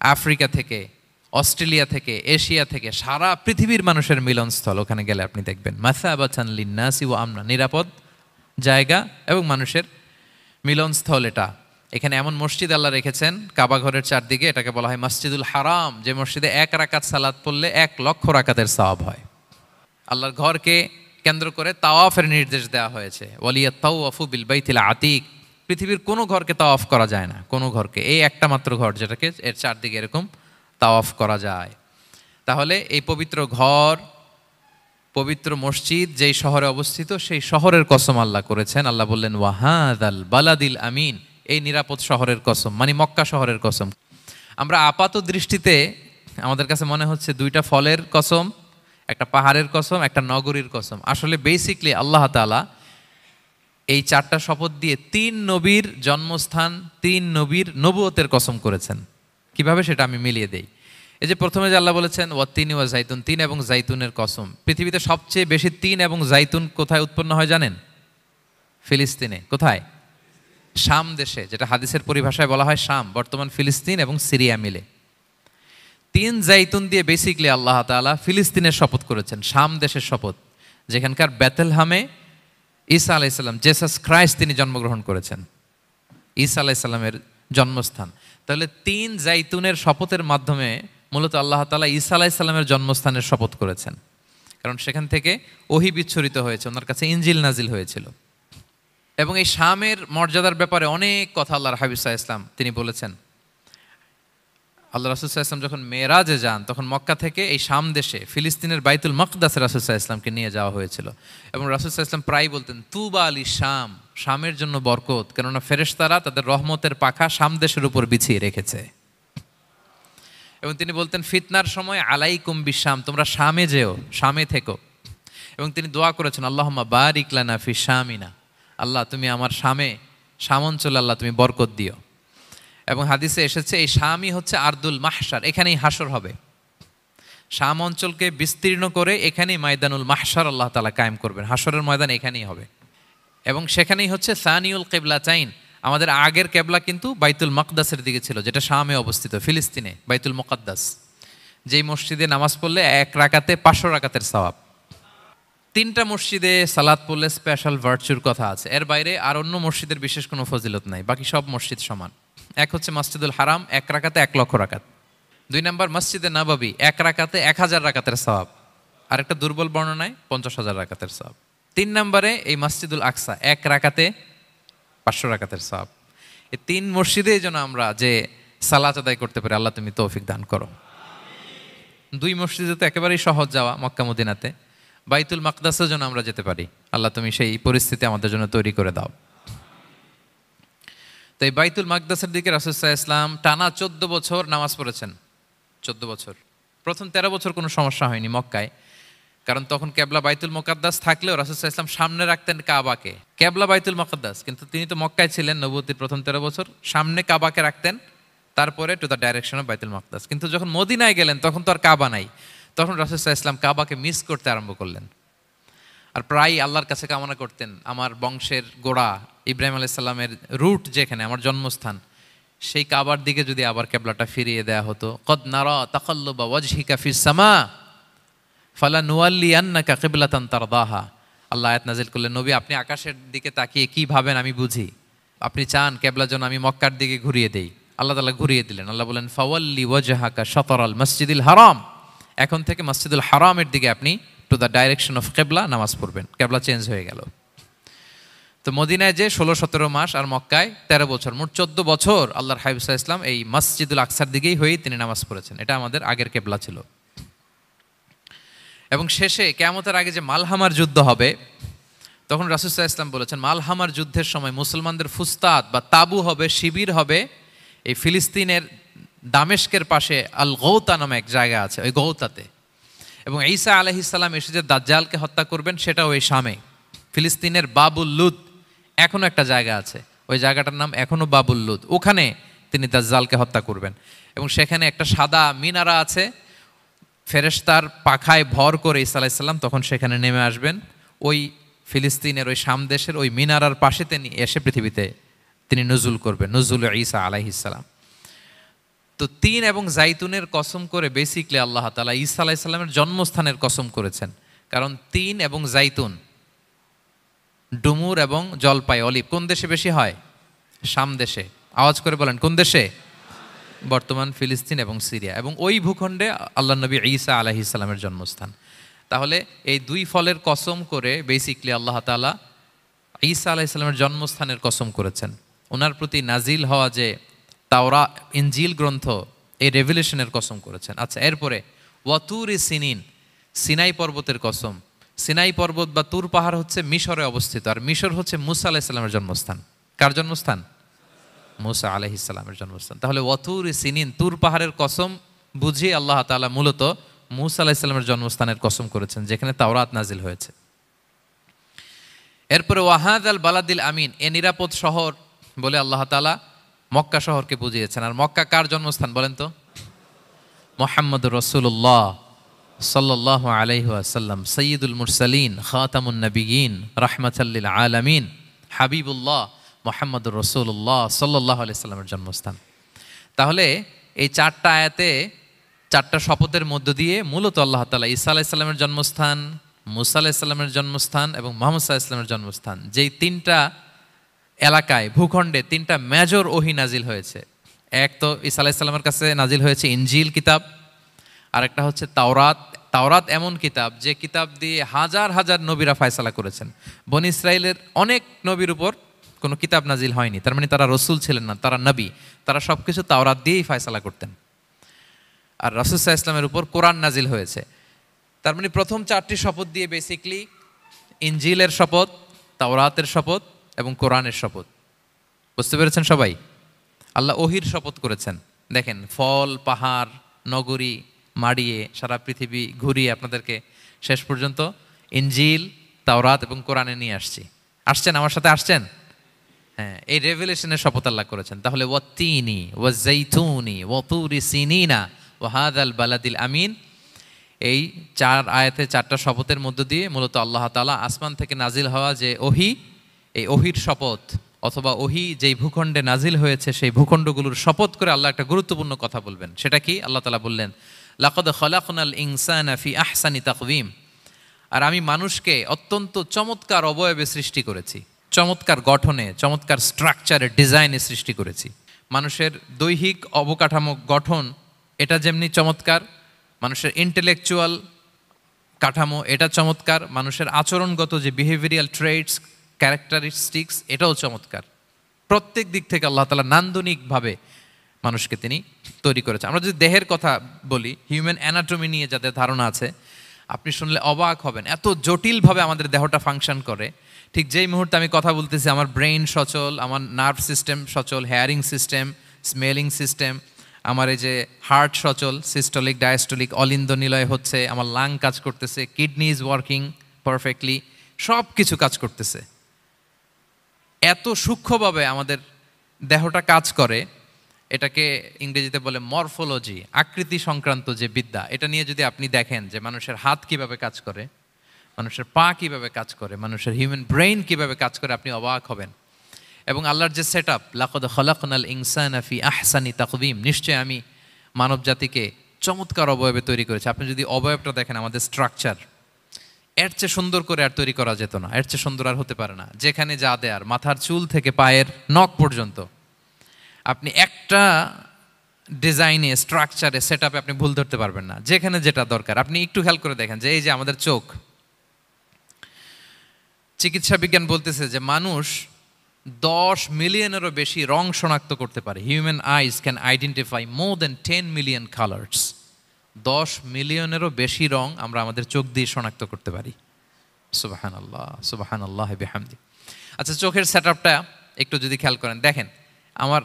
[SPEAKER 1] আফ্রিকা থেকে, অস্ট্রেলিয়া থেকে, এশিয়া থেকে, সারা পৃথিবীর মানুষের মিলনস্থল। ওখানে গেলে আপনি দেখবেন মাসাবাতান লিন্নাসি ওয়া আমনা, নিরাপদ জায়গা এবং মানুষের মিলনস্থল। এটা এখানে এমন মসজিদ আল্লাহ রেখেছেন কাবা ঘরের চারদিকে, এটাকে বলা হয় মসজিদুল হারাম, যে মসজিদে 1 রাকাত সালাত পড়লে 1 লক্ষ রাকাতের সওয়াব হয়। আল্লাহর ঘরকে কেন্দ্র করে তাওয়াফের নির্দেশ দেওয়া হয়েছে, ওয়ালিয়া তাওয়াফু বিল বাইতিল আতিক, পৃথিবীর কোনো ঘরকে তাওয়াফ করা যায় না, কোনো ঘরকে, এই একটা মাত্র ঘর যেটাকে এর চারদিকে এরকম তাওয়াফ করা যায়। তাহলে এই পবিত্র ঘর, পবিত্র মসজিদ যেই শহরে অবস্থিত, সেই শহরের কসম আল্লাহ করেছেন। আল্লাহ বললেন ওয়াহাদাল বালাদিল আমিন, এই নিরাপদ শহরের কসম, মানে মক্কা শহরের কসম। আমরা আপাত দৃষ্টিতে আমাদের কাছে মনে হচ্ছে 2টা ফলের কসম, একটা পাহাড়ের কসম, একটা নগরীর কসম। আসলে বেসিকলি আল্লাহ তাআলা এই 4টা শপথ দিয়ে 3 নবীর জন্মস্থান, 3 নবীর নবুয়তের কসম করেছেন। কিভাবে সেটা আমি মিলিয়ে দেই। এই যে প্রথমে যে আল্লাহ বলেছেন ওয়াত্তিনি ওয়া জাইতুন, 3 এবং জাইতুনের কসম। পৃথিবীতে সবচেয়ে বেশি 3 এবং জাইতুন কোথায় উৎপন্ন হয় জানেন? ফিলিস্তিনে। কোথায়? শাম দেশে, যেটা হাদিসের পরিভাষায় বলা হয় শাম, বর্তমান ফিলিস্তিন এবং সিরিয়া মিলে। 3 জাইতুন দিয়ে বেসিকলি আল্লাহ তাআলা ফিলিস্তিনের শপথ করেছেন, শাম দেশের শপথ, যেখানকার বেথেলহামে ঈসা আলাইহিসসালাম, জেসাস ক্রাইস্ট, তিনি জন্মগ্রহণ করেছেন, ঈসা আলাইহিসসালামের জন্মস্থান। তাহলে 3 জাইতুনের শপথের মাধ্যমে মূলত আল্লাহ তাআলা ঈসা আলাইহিসসালামের জন্মস্থানের শপথ করেছেন, কারণ সেখান থেকে ওহী বিচ্ছুরিত হয়েছে, ওনার কাছে ইনজিল নাজিল হয়েছিল। এবং এই শামের মর্যাদার ব্যাপারে অনেক কথা আল্লাহর হাবিব সাল্লাল্লাহু আলাইহি ওয়াসাল্লাম তিনি বলেছেন। আল্লাহ রাসূল সাল্লাল্লাহু আলাইহি ওয়াসাল্লাম যখন মেরাজে যান, তখন মক্কা থেকে এই শাম দেশে ফিলিস্তিনের বাইতুল মাকদাসে রাসূল সাল্লাল্লাহু আলাইহি ওয়াসাল্লামকে নিয়ে যাওয়া হয়েছিল। এবং রাসূল সাল্লাল্লাহু আলাইহি ওয়াসাল্লাম প্রায় বলতেন, তুবা আলি শাম, শামের জন্য বরকত, কেননা ফেরেশতারা তাদের রহমতের পাখা শাম দেশের উপর বিছিয়ে রেখেছে। এবং তিনি বলতেন, ফিতনার সময় আলাইকুম বিশাম, তোমরা শামে যেও, শামে থেকো। এবং তিনি দোয়া করেছেন, আল্লাহুম্মা বারিক লানা ফি শামিনা, আল্লাহ তুমি আমার শাম অঞ্চলে আল্লাহ তুমি বরকত দিও। এবং হাদিসে এসেছে এই শামই হচ্ছে আরদুল মাহশার, এখানেই হাসর হবে। শাম অঞ্চলকে বিস্তীর্ণ করে এখানেই ময়দানুল মাহশার আল্লাহ তাআলা কায়েম করবেন, হাসরের ময়দান এখানেই হবে। এবং সেখানেই হচ্ছে সানিউল কিবলাতাইন, আমাদের আগের কেবলা কিন্তু বাইতুল মাকদাসের দিকে ছিল, যেটা শামে অবস্থিত, ফিলিস্তিনে বাইতুল মুকাদ্দাস, যেই মসজিদে নামাজ পড়লে 1 রাকাতে 500 রাকাতের সওয়াব। 3টা মসজিদে সালাত পড়লে স্পেশাল ভার্চুর কথা আছে, এর বাইরে আর অন্য মসজিদের বিশেষ কোনো ফজিলত নাই, বাকি সব মসজিদ সমান। এক হচ্ছে মসজিদুল হারাম, 1 রাকাতে 1 লক্ষ রাকাত। 2 নম্বর মসজিদে নববী, 1 রাকাতে 1000 রাকাতের সওয়াব, আর একটা দুর্বল বর্ণনায় 50,000 রাকাতের সওয়াব। 3 নম্বরে এই মসজিদুল আকসা, 1 রাকাতে 500 রাকাতের সওয়াব। এই 3 মসজিদে যেন আমরা যে সালাত আদায় করতে পারি, আল্লাহ তুমি তৌফিক দান করো। 2 মসজিদে তো একেবারেই সহজ যাওয়া, মক্কা মদিনাতে। বাইতুল মাকদাসেও যেন আমরা যেতে পারি, আল্লাহ তুমি সেই পরিস্থিতি আমাদের জন্য তৈরি করে দাও। তো এই বাইতুল মাকদাসের দিকে রাসূল সাল্লাল্লাহু আলাইহি ওয়াসাল্লাম টানা 14 বছর নামাজ পড়েছেন। 14 বছর। প্রথম 13 বছর কোনো সমস্যা হয়নি মক্কায়, কারণ তখন কেবলা বাইতুল মুকাদ্দাস থাকলেও রাসূল সাল্লাল্লাহু আলাইহি ওয়াসাল্লাম সামনে রাখতেন কাবাকে, কেবলা বাইতুল মুকাদ্দাস, কিন্তু তিনি তো মক্কায় ছিলেন নবুয়তির প্রথম 13 বছর, সামনে কাবাকে রাখতেন, তারপরে টু দ্য ডাইরেকশন অফ বাইতুল মুকাদ্দাস। কিন্তু যখন মদিনায় গেলেন তখন তো আর কাবা নাই, তখন রাসূল সাল্লাল্লাহু আলাইহি ওয়াসাল্লাম কাবাকে মিস করতে আরম্ভ করলেন। আর প্রায় আল্লাহর কাছে কামনা করতেন, আমার বংশের গোড়া ইব্রাহিম আলাইহিস সালামের রুট যেখানে, আমার জন্মস্থান, সেই কাবার দিকে যদি আবার কেবলাটা ফিরিয়ে দেয়া হতো। কদ নারা তাকাল্লুবা ওয়াজহিকা ফিস সামা ফালানুওয়াল্লিয়ান্নাকা কিবলাতান তারদাহা। আল্লাহ আয়াত নাযিল করলেন, নবী আপনি আকাশের দিকে তাকিয়ে কি ভাবেন আমি বুঝি, আপনি চান কেবলা যেন আমি মক্কার দিকে ঘুরিয়ে দেই। আল্লাহ তাআলা ঘুরিয়ে দিলেন। আল্লাহ বলেন, ফাওয়াল্লি ওয়াজহাকা শাতরাল মসজিদিল হারাম, এখন থেকে মসজিদুল হারামের দিকে আপনি টু দ্য ডাইরেকশন অফ কেবলা নামাজ পড়বেন। কেবলা চেঞ্জ হয়ে গেল। তো মদিনায় যে 16-17 মাস আর মক্কায় 13 বছর, মোট 14 বছর আল্লাহর হাবিব সাল্লাল্লাহু আলাইহি ওয়াসাল্লাম এই মসজিদুল আকসার দিকেই হয়েই তিনি নামাজ পড়েছেন। এটা আমাদের আগের কেবলা ছিল। এবং শেষে কিয়ামতের আগে যে মালহামার যুদ্ধ হবে, তখন রাসূল সাল্লাল্লাহু আলাইহি ওয়াসাল্লাম বলেছেন, মালহামার যুদ্ধের সময় মুসলমানদের ফুস্তাদ বা তাবু হবে, শিবির হবে এই ফিলিস্তিনের দামেস্কের পাশে আল গৌতা নামে এক জায়গা আছে, ওই গৌতাতে। এবং ঈসা আলাইহিস সালাম এসে যে দাজ্জালকে হত্যা করবেন সেটাও ওই শামে, ফিলিস্তিনের বাবুল লুদ এখনো একটা জায়গা আছে, ওই জায়গাটার নাম এখনো বাবুল লুদ, ওখানে তিনি দাজ্জালকে হত্যা করবেন। এবং সেখানে একটা সাদা মিনারা আছে, ফেরেশতার পাখায় ভর করে ঈসা আলাইহিস সালাম তখন সেখানে নেমে আসবেন, ওই ফিলিস্তিনের ওই শাম দেশের ওই মিনারার পাশে তিনি এসে পৃথিবীতে তিনি নুজুল করবেন, নুজুল ঈসা আলাইহিস সালাম। তো 3 এবং জাইতুনের কসম করে বেসিকলি আল্লাহ তাআলা ঈসা আলাইহিস সালামের জন্মস্থানের কসম করেছেন, কারণ 3 এবং জাইতুন, ডুমুর এবং জলপাই, অলিভ কোন দেশে বেশি হয়? শাম দেশে। আওয়াজ করে বলেন কোন দেশে? বর্তমান ফিলিস্তিন এবং সিরিয়া, এবং ওই ভূখণ্ডে আল্লাহ নবী ঈসা আলাইহিস সালামের জন্মস্থান। তাহলে এই 2 ফলের কসম করে বেসিকলি আল্লাহ তাআলা ঈসা আলাইহিস সালামের জন্মস্থানের কসম করেছেন। ওনার প্রতি নাজিল হওয়া যে তাওরাত ইনজিল গ্রন্থ, এই রেভিলেশনের কসম করেছেন। আচ্ছা, এরপরে ওয়াতুর সিনিন, সিনাই পর্বতের কসম। সিনাই পর্বত বা তুর পাহাড় হচ্ছে মিশরে অবস্থিত, আর মিশর হচ্ছে মুসা আলাইহিস সালামের জন্মস্থান। কার জন্মস্থান? মুসা আলাইহিস সালামের জন্মস্থান। তাহলে ওয়াতুর সিনিন, তুর পাহাড়ের কসম বুঝিয়ে আল্লাহ তাআলা মূলত মুসা আলাইহিস সালামের জন্মস্থানের কসম করেছেন, যেখানে তাওরাত নাজিল হয়েছে। এরপরে ওয়াহাদাল বালাদিল আমিন, এ নিরাপদ শহর বলে আল্লাহ তাআলা মক্কা শহরকে বুঝিয়েছেন। আর মক্কা কার জন্মস্থান বলেন তো? মুহাম্মদুর রাসূলুল্লাহ সাল্লাল্লাহু আলাইহি ওয়াসাল্লাম, সাইয়্যিদুল মুরসালিন, খাতামুন নবিয়্যিন, রাহমাতাল লিল আলামিন, হাবিবুল্লাহ মুহাম্মদুর রাসূলুল্লাহ সাল্লাল্লাহু আলাইহি ওয়াসাল্লামের জন্মস্থান। তাহলে এই 4টা আয়াতে 4টা শপথের মধ্য দিয়ে মূলত আল্লাহ তাআলা ঈসা আলাইহিস সালামের জন্মস্থান, মুসা আলাইহিস সালামের জন্মস্থান এবং মুহাম্মদ সাল্লাল্লাহু আলাইহি ওয়াসাল্লামের জন্মস্থান, যেই তিনটা এলাকায় ভূখণ্ডে তিনটা মেজর ওহী নাজিল হয়েছে। এক তো ঈসা আলাইহিস সালামের কাছে নাজিল হয়েছে ইনজিল কিতাব, আরেকটা হচ্ছে তাওরাত। তাওরাত এমন কিতাব যে কিতাব দিয়ে হাজার হাজার নবীরা ফয়সালা করেছেন। বনী ইসরাইলের অনেক নবীর উপর কোনো কিতাব নাজিল হয়নি, তার মানে তারা রসুল ছিলেন না, তারা নবী, তারা সব কিছু তাওরাত দিয়েই ফয়সালা করতেন। আর রাসূল সাল্লাল্লাহু আলাইহি ওয়াসাল্লামের উপর কোরআন নাজিল হয়েছে। তার মানে প্রথম চারটি শপথ দিয়ে বেসিকলি ইনজিলের শপথ, তাওরাতের শপথ এবং কোরআনের শপথ। বুঝতে পেরেছেন সবাই? আল্লাহ ওহির শপথ করেছেন। দেখেন, ফল, পাহাড়, নগরী মাড়িয়ে সারা পৃথিবী ঘুরিয়ে আপনাদেরকে শেষ পর্যন্ত ইনজিল, তাওরাত এবং কোরআনে নিয়ে আসছেন আমার সাথে আসছেন। হ্যাঁ, এই রেভেলেশনের শপথ আল্লাহ করেছেন। তাহলে ওয়াত্তিনি ওয়াজ্জাইতুনি ওয়াতুরি সিনিনা ওয়া হাযাল বালাদিল আমিন, এই চার আয়াতে চারটা শপথের মধ্য দিয়ে মূলত আল্লাহ তাআলা আসমান থেকে নাজিল হওয়া যে ওহী, এই ওহির শপথ অথবা ওহী যেই ভূখণ্ডে নাজিল হয়েছে সেই ভূখণ্ডগুলোর শপথ করে আল্লাহ একটা গুরুত্বপূর্ণ কথা বলবেন। সেটা কি? আল্লাহ তাআলা বললেন, লাকাদ খালাকনাল ইনসানা ফি আহসানি তাকওয়িম, আর আমি মানুষকে অত্যন্ত চমৎকার অবয়বে সৃষ্টি করেছি, চমৎকার গঠনে, চমৎকার স্ট্রাকচারে, ডিজাইনে সৃষ্টি করেছি। মানুষের দৈহিক অবকাঠামো গঠন এটা যেমনি চমৎকার, মানুষের ইন্টেলেকচুয়াল কাঠামো এটা চমৎকার, মানুষের আচরণগত যে বিহেভিয়ারাল ট্রেটস, ক্যারেক্টারিস্টিক্স এটাও চমৎকার। প্রত্যেক দিক থেকে আল্লাহ তাআলা নান্দনিকভাবে মানুষকে তিনি তৈরি করেছে। আমরা যদি দেহের কথা বলি, হিউম্যান অ্যানাটমি নিয়ে যাদের ধারণা আছে, আপনি শুনলে অবাক হবেন এত জটিলভাবে আমাদের দেহটা ফাংশন করে। ঠিক যেই মুহূর্তে আমি কথা বলতেছি আমার ব্রেইন সচল, আমার নার্ভ সিস্টেম সচল, হেয়ারিং সিস্টেম, স্মেলিং সিস্টেম, আমার এই যে হার্ট সচল, সিস্টোলিক ডায়াস্টোলিক অলিন্দ নিলয় হচ্ছে, আমার লাং কাজ করতেছে, কিডনি ইজ ওয়ার্কিং পারফেক্টলি, সব কিছু কাজ করতেছে। এত সূক্ষ্মভাবে আমাদের দেহটা কাজ করে, এটাকে ইংরেজিতে বলে মরফোলজি, আকৃতি সংক্রান্ত যে বিদ্যা, এটা নিয়ে যদি আপনি দেখেন যে মানুষের হাত কিভাবে কাজ করে, মানুষের পা কিভাবে কাজ করে, মানুষের হিউম্যান ব্রেইন কিভাবে কাজ করে, আপনি অবাক হবেন। এবং আল্লাহর যে সেট আপ, লাকাদ খালাকনাল ইনসানা ফি আহসানি তাকওয়িম, নিশ্চয় আমি মানব জাতিকে চমৎকার অবয়বে তৈরি করেছি। আপনি যদি অবয়বটা দেখেন, আমাদের স্ট্রাকচার, এর চেয়ে সুন্দর করে আর তৈরি করা যেত না, এর চেয়ে সুন্দর আর হতে পারে না। যেখানে যা দেয়ার, মাথার চুল থেকে পায়ের নখ পর্যন্ত, আপনি একটা ডিজাইনে, স্ট্রাকচারে, সেট আপে আপনি ভুল ধরতে পারবেন না। যেখানে যেটা দরকার, আপনি একটু খেয়াল করে দেখেন যে এই যে আমাদের চোখ, চিকিৎসা বিজ্ঞান বলতেছে যে মানুষ 10 মিলিয়নেরও বেশি রং শনাক্ত করতে পারে। Human eyes can identify more than 10 million colours. 10 মিলিয়নেরও বেশি রং আমরা আমাদের চোখ দিয়ে শনাক্ত করতে পারি। সুবহানাল্লাহ, সুবহানাল্লাহ বিহামদি। আচ্ছা, চোখের সেট আপটা একটু যদি খেয়াল করেন, দেখেন আমার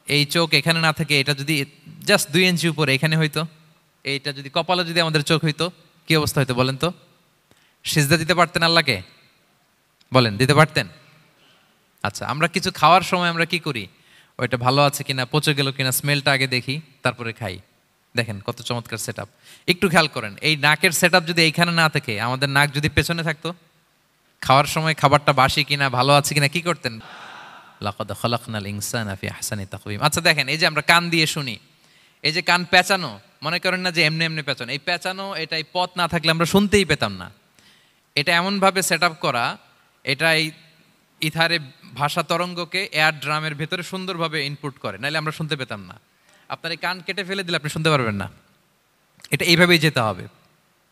[SPEAKER 1] এই চোখ এখানে না থাকে, এটা যদি জাস্ট 2 ইঞ্চি উপরে এখানে হইতো, এইটা যদি কপালে যদি আমাদের চোখ হইতো, কি অবস্থা হইতো বলেন তো? সিজদা দিতে পারতেন আল্লাহকে? বলেন, দিতে পারতেন? আচ্ছা, আমরা কিছু খাওয়ার সময় আমরা কি করি? ওইটা ভালো আছে কিনা, পচে গেল কিনা, স্মেলটা আগে দেখি, তারপরে খাই। দেখেন কত চমৎকার সেট আপ। একটু খেয়াল করেন, এই নাকের সেট আপ যদি এইখানে না থাকে, আমাদের নাক যদি পেছনে থাকতো, খাওয়ার সময় খাবারটা বাসি কিনা, ভালো আছে কিনা কি করতেন? লাকাদ খালাকনাল ইনসানা ফি আহসানি তাকওয়িম। আচ্ছা দেখেন, এই যে আমরা কান দিয়ে শুনি, এই যে কান পেঁচানো, মনে করেন না যে এমনি এমনি পেঁচানো, এই পেঁচানো, এটা এই পথ না থাকলে আমরা শুনতেই পেতাম না। এটা এমনভাবে সেট আপ করা, এটা এই ইথারে ভাষা তরঙ্গকে এয়ার ড্রামের ভেতরে সুন্দরভাবে ইনপুট করে, নাহলে আমরা শুনতে পেতাম না। আপনার এই কান কেটে ফেলে দিলে আপনি শুনতে পারবেন না। এটা এইভাবেই যেতে হবে,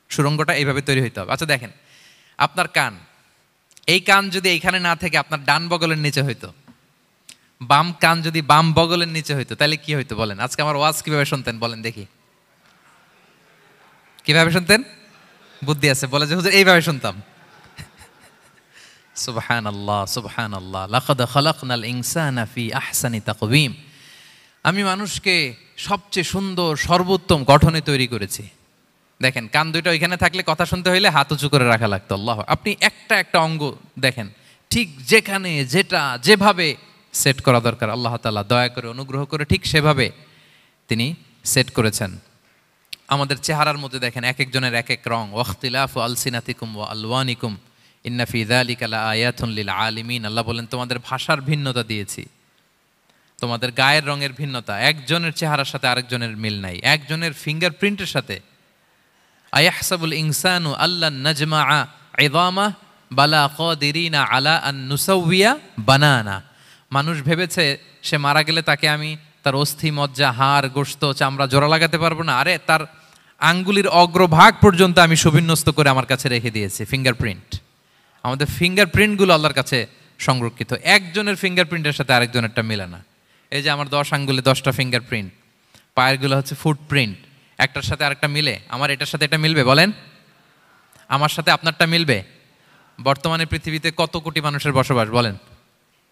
[SPEAKER 1] সুরঙ্গটা এইভাবে তৈরি হইতে হবে। আচ্ছা দেখেন, আপনার কান, এই কান যদি এইখানে না থেকে আপনার ডান বগলের নিচে হইতো, বাম কান যদি বাম বগলের নিচে হইতো, তাহলে কি হইতো বলেন? আজকে আমার ওয়াজ কিভাবে শুনতেন বলেন দেখি, কিভাবে শুনতেন? বুদ্ধি আছে বলে যে হুজুর এইভাবে শুনতাম। সুবহানাল্লাহ, সুবহানাল্লাহ। লাকাদ খালাকনাল ইনসানা ফি আহসানি তাকওয়িম, আমি মানুষকে সবচেয়ে সুন্দর সর্বোত্তম গঠনে তৈরি করেছি। দেখেন, কান দুইটা ওইখানে থাকলে কথা শুনতে হইলে হাত উঁচু করে রাখা লাগতো। আল্লাহ, আপনি একটা একটা অঙ্গ দেখেন, ঠিক যেখানে যেটা যেভাবে সেট করা দরকার, আল্লাহ তাআলা দয়া করে অনুগ্রহ করে ঠিক সেভাবে তিনি সেট করেছেন। আমাদের চেহারার মধ্যে দেখেন এক একজনের এক এক রং। ওয়াখতিলাফু আলসিনাতিকুম ওয়া আলওয়ানিকুম ইন্না ফি যালিকা লাআয়াতুন লিল আলিমিন। আল্লাহ বলেন, তোমাদের ভাষার ভিন্নতা দিয়েছি, তোমাদের গায়ের রঙের ভিন্নতা, একজনের চেহারার সাথে আরেকজনের মিল নাই, একজনের ফিঙ্গারপ্রিন্টের সাথে। আয়াহসাবুল ইনসানু আল্লান নাজমাআ ইযামা বালা কাদিরিনা আলা আন নুসাউইয়া বানানা। মানুষ ভেবেছে সে মারা গেলে তাকে আমি তার অস্থি মজ্জা হাড় গোশত চামড়া জোড়া লাগাতে পারবো না। আরে তার আঙ্গুলির অগ্রভাগ পর্যন্ত আমি সুবিন্যস্ত করে আমার কাছে রেখে দিয়েছি। ফিঙ্গারপ্রিন্ট, আমাদের ফিঙ্গারপ্রিন্টগুলো আল্লাহর কাছে সংরক্ষিত। একজনের ফিঙ্গারপ্রিন্টের সাথে আরেকজনেরটা মেলে না। এই যে আমার 10 আঙ্গুলে 10টা ফিঙ্গারপ্রিন্ট, পায়েরগুলো হচ্ছে ফুটপ্রিন্ট, একটার সাথে আরেকটা মিলে? আমার এটার সাথে এটা মিলবে বলেন? আমার সাথে আপনারটা মিলবে? বর্তমানে পৃথিবীতে কত কোটি মানুষের বসবাস বলেন?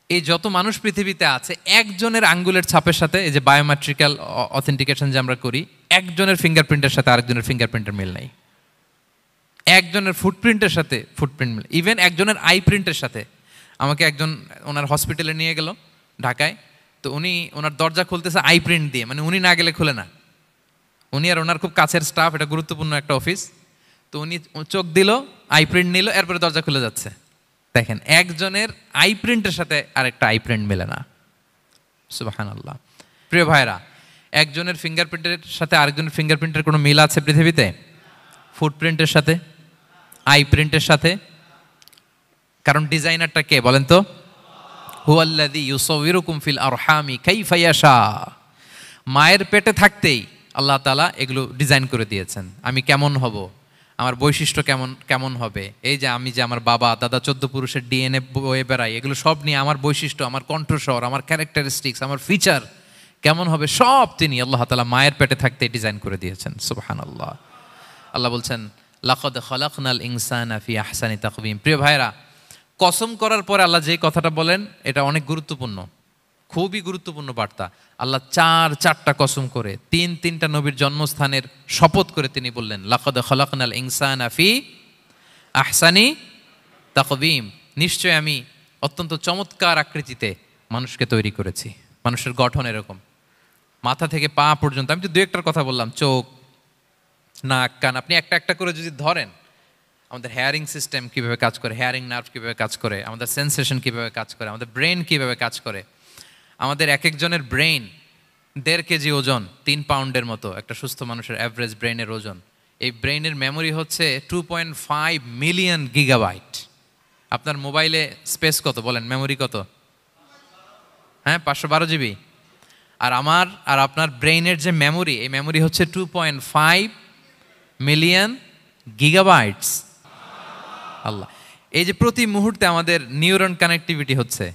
[SPEAKER 1] এই যত মানুষ পৃথিবীতে আছে, একজনের আঙ্গুলের ছাপের সাথে, এই যে বায়োমেট্রিক্যাল অথেন্টিকেশন যে আমরা করি, একজনের ফিঙ্গারপ্রিন্টের সাথে আরেকজনের ফিঙ্গারপ্রিন্টের মিল নাই। একজনের ফুটপ্রিন্টের সাথে ফুটপ্রিন্ট মিল, ইভেন একজনের আই প্রিন্টের সাথে। আমাকে একজন ওনার হসপিটালে নিয়ে গেল ঢাকায়, তো উনি ওনার দরজা খুলতেছে আই প্রিন্ট দিয়ে, মানে উনি না গেলে খুলে না। উনি আর ওনার খুব কাছের স্টাফ, এটা গুরুত্বপূর্ণ একটা অফিস, তো উনি চোখ দিল, আই প্রিন্ট নিল, এরপরে দরজা খুলে যাচ্ছে। দেখেন, একজনের আই প্রিন্টের সাথে আরেকটা আই প্রিন্ট মেলে না। সুবহানাল্লাহ। প্রিয় ভাইরা, একজনের ফিঙ্গারপ্রিন্টের সাথে আরেকজনের ফিঙ্গারপ্রিন্টের কোনো মিল আছে পৃথিবীতে? ফুটপ্রিন্টের সাথে, আই প্রিন্টের সাথে? কারণ ডিজাইনারটা কে বলেন তো? হুয়াল্লাযী ইউসাউবিরুকুম ফিল আরহামি কাইফা ইয়াশা। মায়ের পেটে থাকতেই আল্লাহ তাআলা এগুলো ডিজাইন করে দিয়েছেন। আমি কেমন হব, আমার বৈশিষ্ট্য কেমন হবে, এই যে আমি যে আমার বাবা দাদা 14 পুরুষের ডিএনএ বয়ে বেড়াই, এগুলো সব নিয়ে আমার বৈশিষ্ট্য, আমার কণ্ঠস্বর, আমার ক্যারেক্টারিস্টিক্স, আমার ফিচার কেমন হবে, সব তিনি আল্লাহ তাআলা মায়ের পেটে থাকতে ডিজাইন করে দিয়েছেন। সুবহানাল্লাহ। আল্লাহ বলছেন লাকাদ খালাকনাল ইনসানা ফি আহসানি তাকওয়িম। প্রিয় ভাইরা, কসম করার পরে আল্লাহ যে কথাটা বলেন এটা অনেক গুরুত্বপূর্ণ, খুবই গুরুত্বপূর্ণ বার্তা। আল্লাহ চারটা কসম করে তিনটা নবীর জন্মস্থানের শপথ করে তিনি বললেন লাকাদ খালাকনাল ইনসানা ফি আহসানি তাকওয়িম। নিশ্চয় আমি অত্যন্ত চমৎকার আকৃতিতে মানুষকে তৈরি করেছি। মানুষের গঠন এরকম, মাথা থেকে পা পর্যন্ত। আমি তো দু একটার কথা বললাম, চোখ, নাক, কান, আপনি একটা একটা করে যদি ধরেন, আমাদের হেয়ারিং সিস্টেম কীভাবে কাজ করে, হেয়ারিং নার্ভ কীভাবে কাজ করে, আমাদের সেন্সেশন কীভাবে কাজ করে, আমাদের ব্রেন কীভাবে কাজ করে। আমাদের এক একজনের ব্রেন 1.5 কেজি ওজন, 3 পাউন্ডের মতো একটা সুস্থ মানুষের অ্যাভারেজ ব্রেনের ওজন। এই ব্রেনের মেমোরি হচ্ছে 2.5 মিলিয়ন গিগাবাইট। আপনার মোবাইলে স্পেস কত বলেন, মেমোরি কত? হ্যাঁ, 512 জিবি। আর আমার আর আপনার ব্রেইনের যে মেমোরি, এই মেমোরি হচ্ছে 2.5 মিলিয়ন গিগাবাইটস। আল্লাহ, এই যে প্রতি মুহূর্তে আমাদের নিউরন কানেক্টিভিটি হচ্ছে,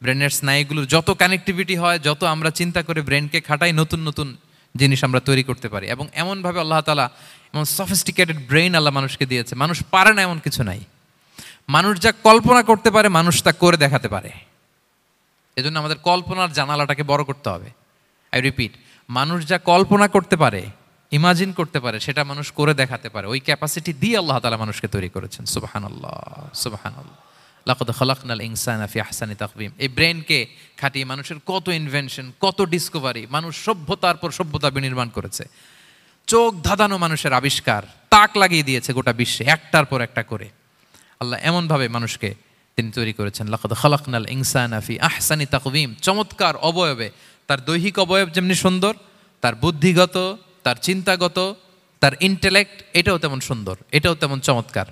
[SPEAKER 1] ব্রেনের স্নায়ুগুলোর যত কানেক্টিভিটি হয়, যত আমরা চিন্তা করে ব্রেনকে খাটাই, নতুন নতুন জিনিস আমরা তৈরি করতে পারি। এবং এমনভাবে আল্লাহ তাআলা এমন সফিস্টিকেটেড ব্রেইন আল্লাহ মানুষকে দিয়েছে, মানুষ পারে না এমন কিছু নাই। মানুষ যা কল্পনা করতে পারে মানুষ তা করে দেখাতে পারে। এজন্য আমাদের কল্পনার জানালাটাকে বড় করতে হবে। আই রিপিট, মানুষ যা কল্পনা করতে পারে, ইমাজিন করতে পারে, সেটা মানুষ করে দেখাতে পারে। ওই ক্যাপাসিটি দিয়ে আল্লাহ তাআলা মানুষকে তৈরি করেছেন। সুবহানাল্লাহ, সুবহানাল্লাহ। লাকাদ খালাকনাল ইনসানা ফি আহসানি তাকওয়িম। এই ব্রেনকে খাটিয়ে মানুষের কত ইনভেনশন, কত ডিসকভারি, মানুষ সভ্যতার পর সভ্যতা বিনির্মাণ করেছে। চোখ ধাঁধানো মানুষের আবিষ্কার, তাক লাগিয়ে দিয়েছে গোটা বিশ্বে একটার পর একটা করে। আল্লাহ এমনভাবে মানুষকে তিনি তৈরি করেছেন। লাকাদ খালাকনাল ইনসানা ফি আহসানি তাকওয়িম। চমৎকার অবয়বে, তার দৈহিক অবয়ব যেমনি সুন্দর, তার বুদ্ধিগত, তার চিন্তাগত, তার ইন্টেলেক্ট, এটাও তেমন সুন্দর, এটাও তেমন চমৎকার।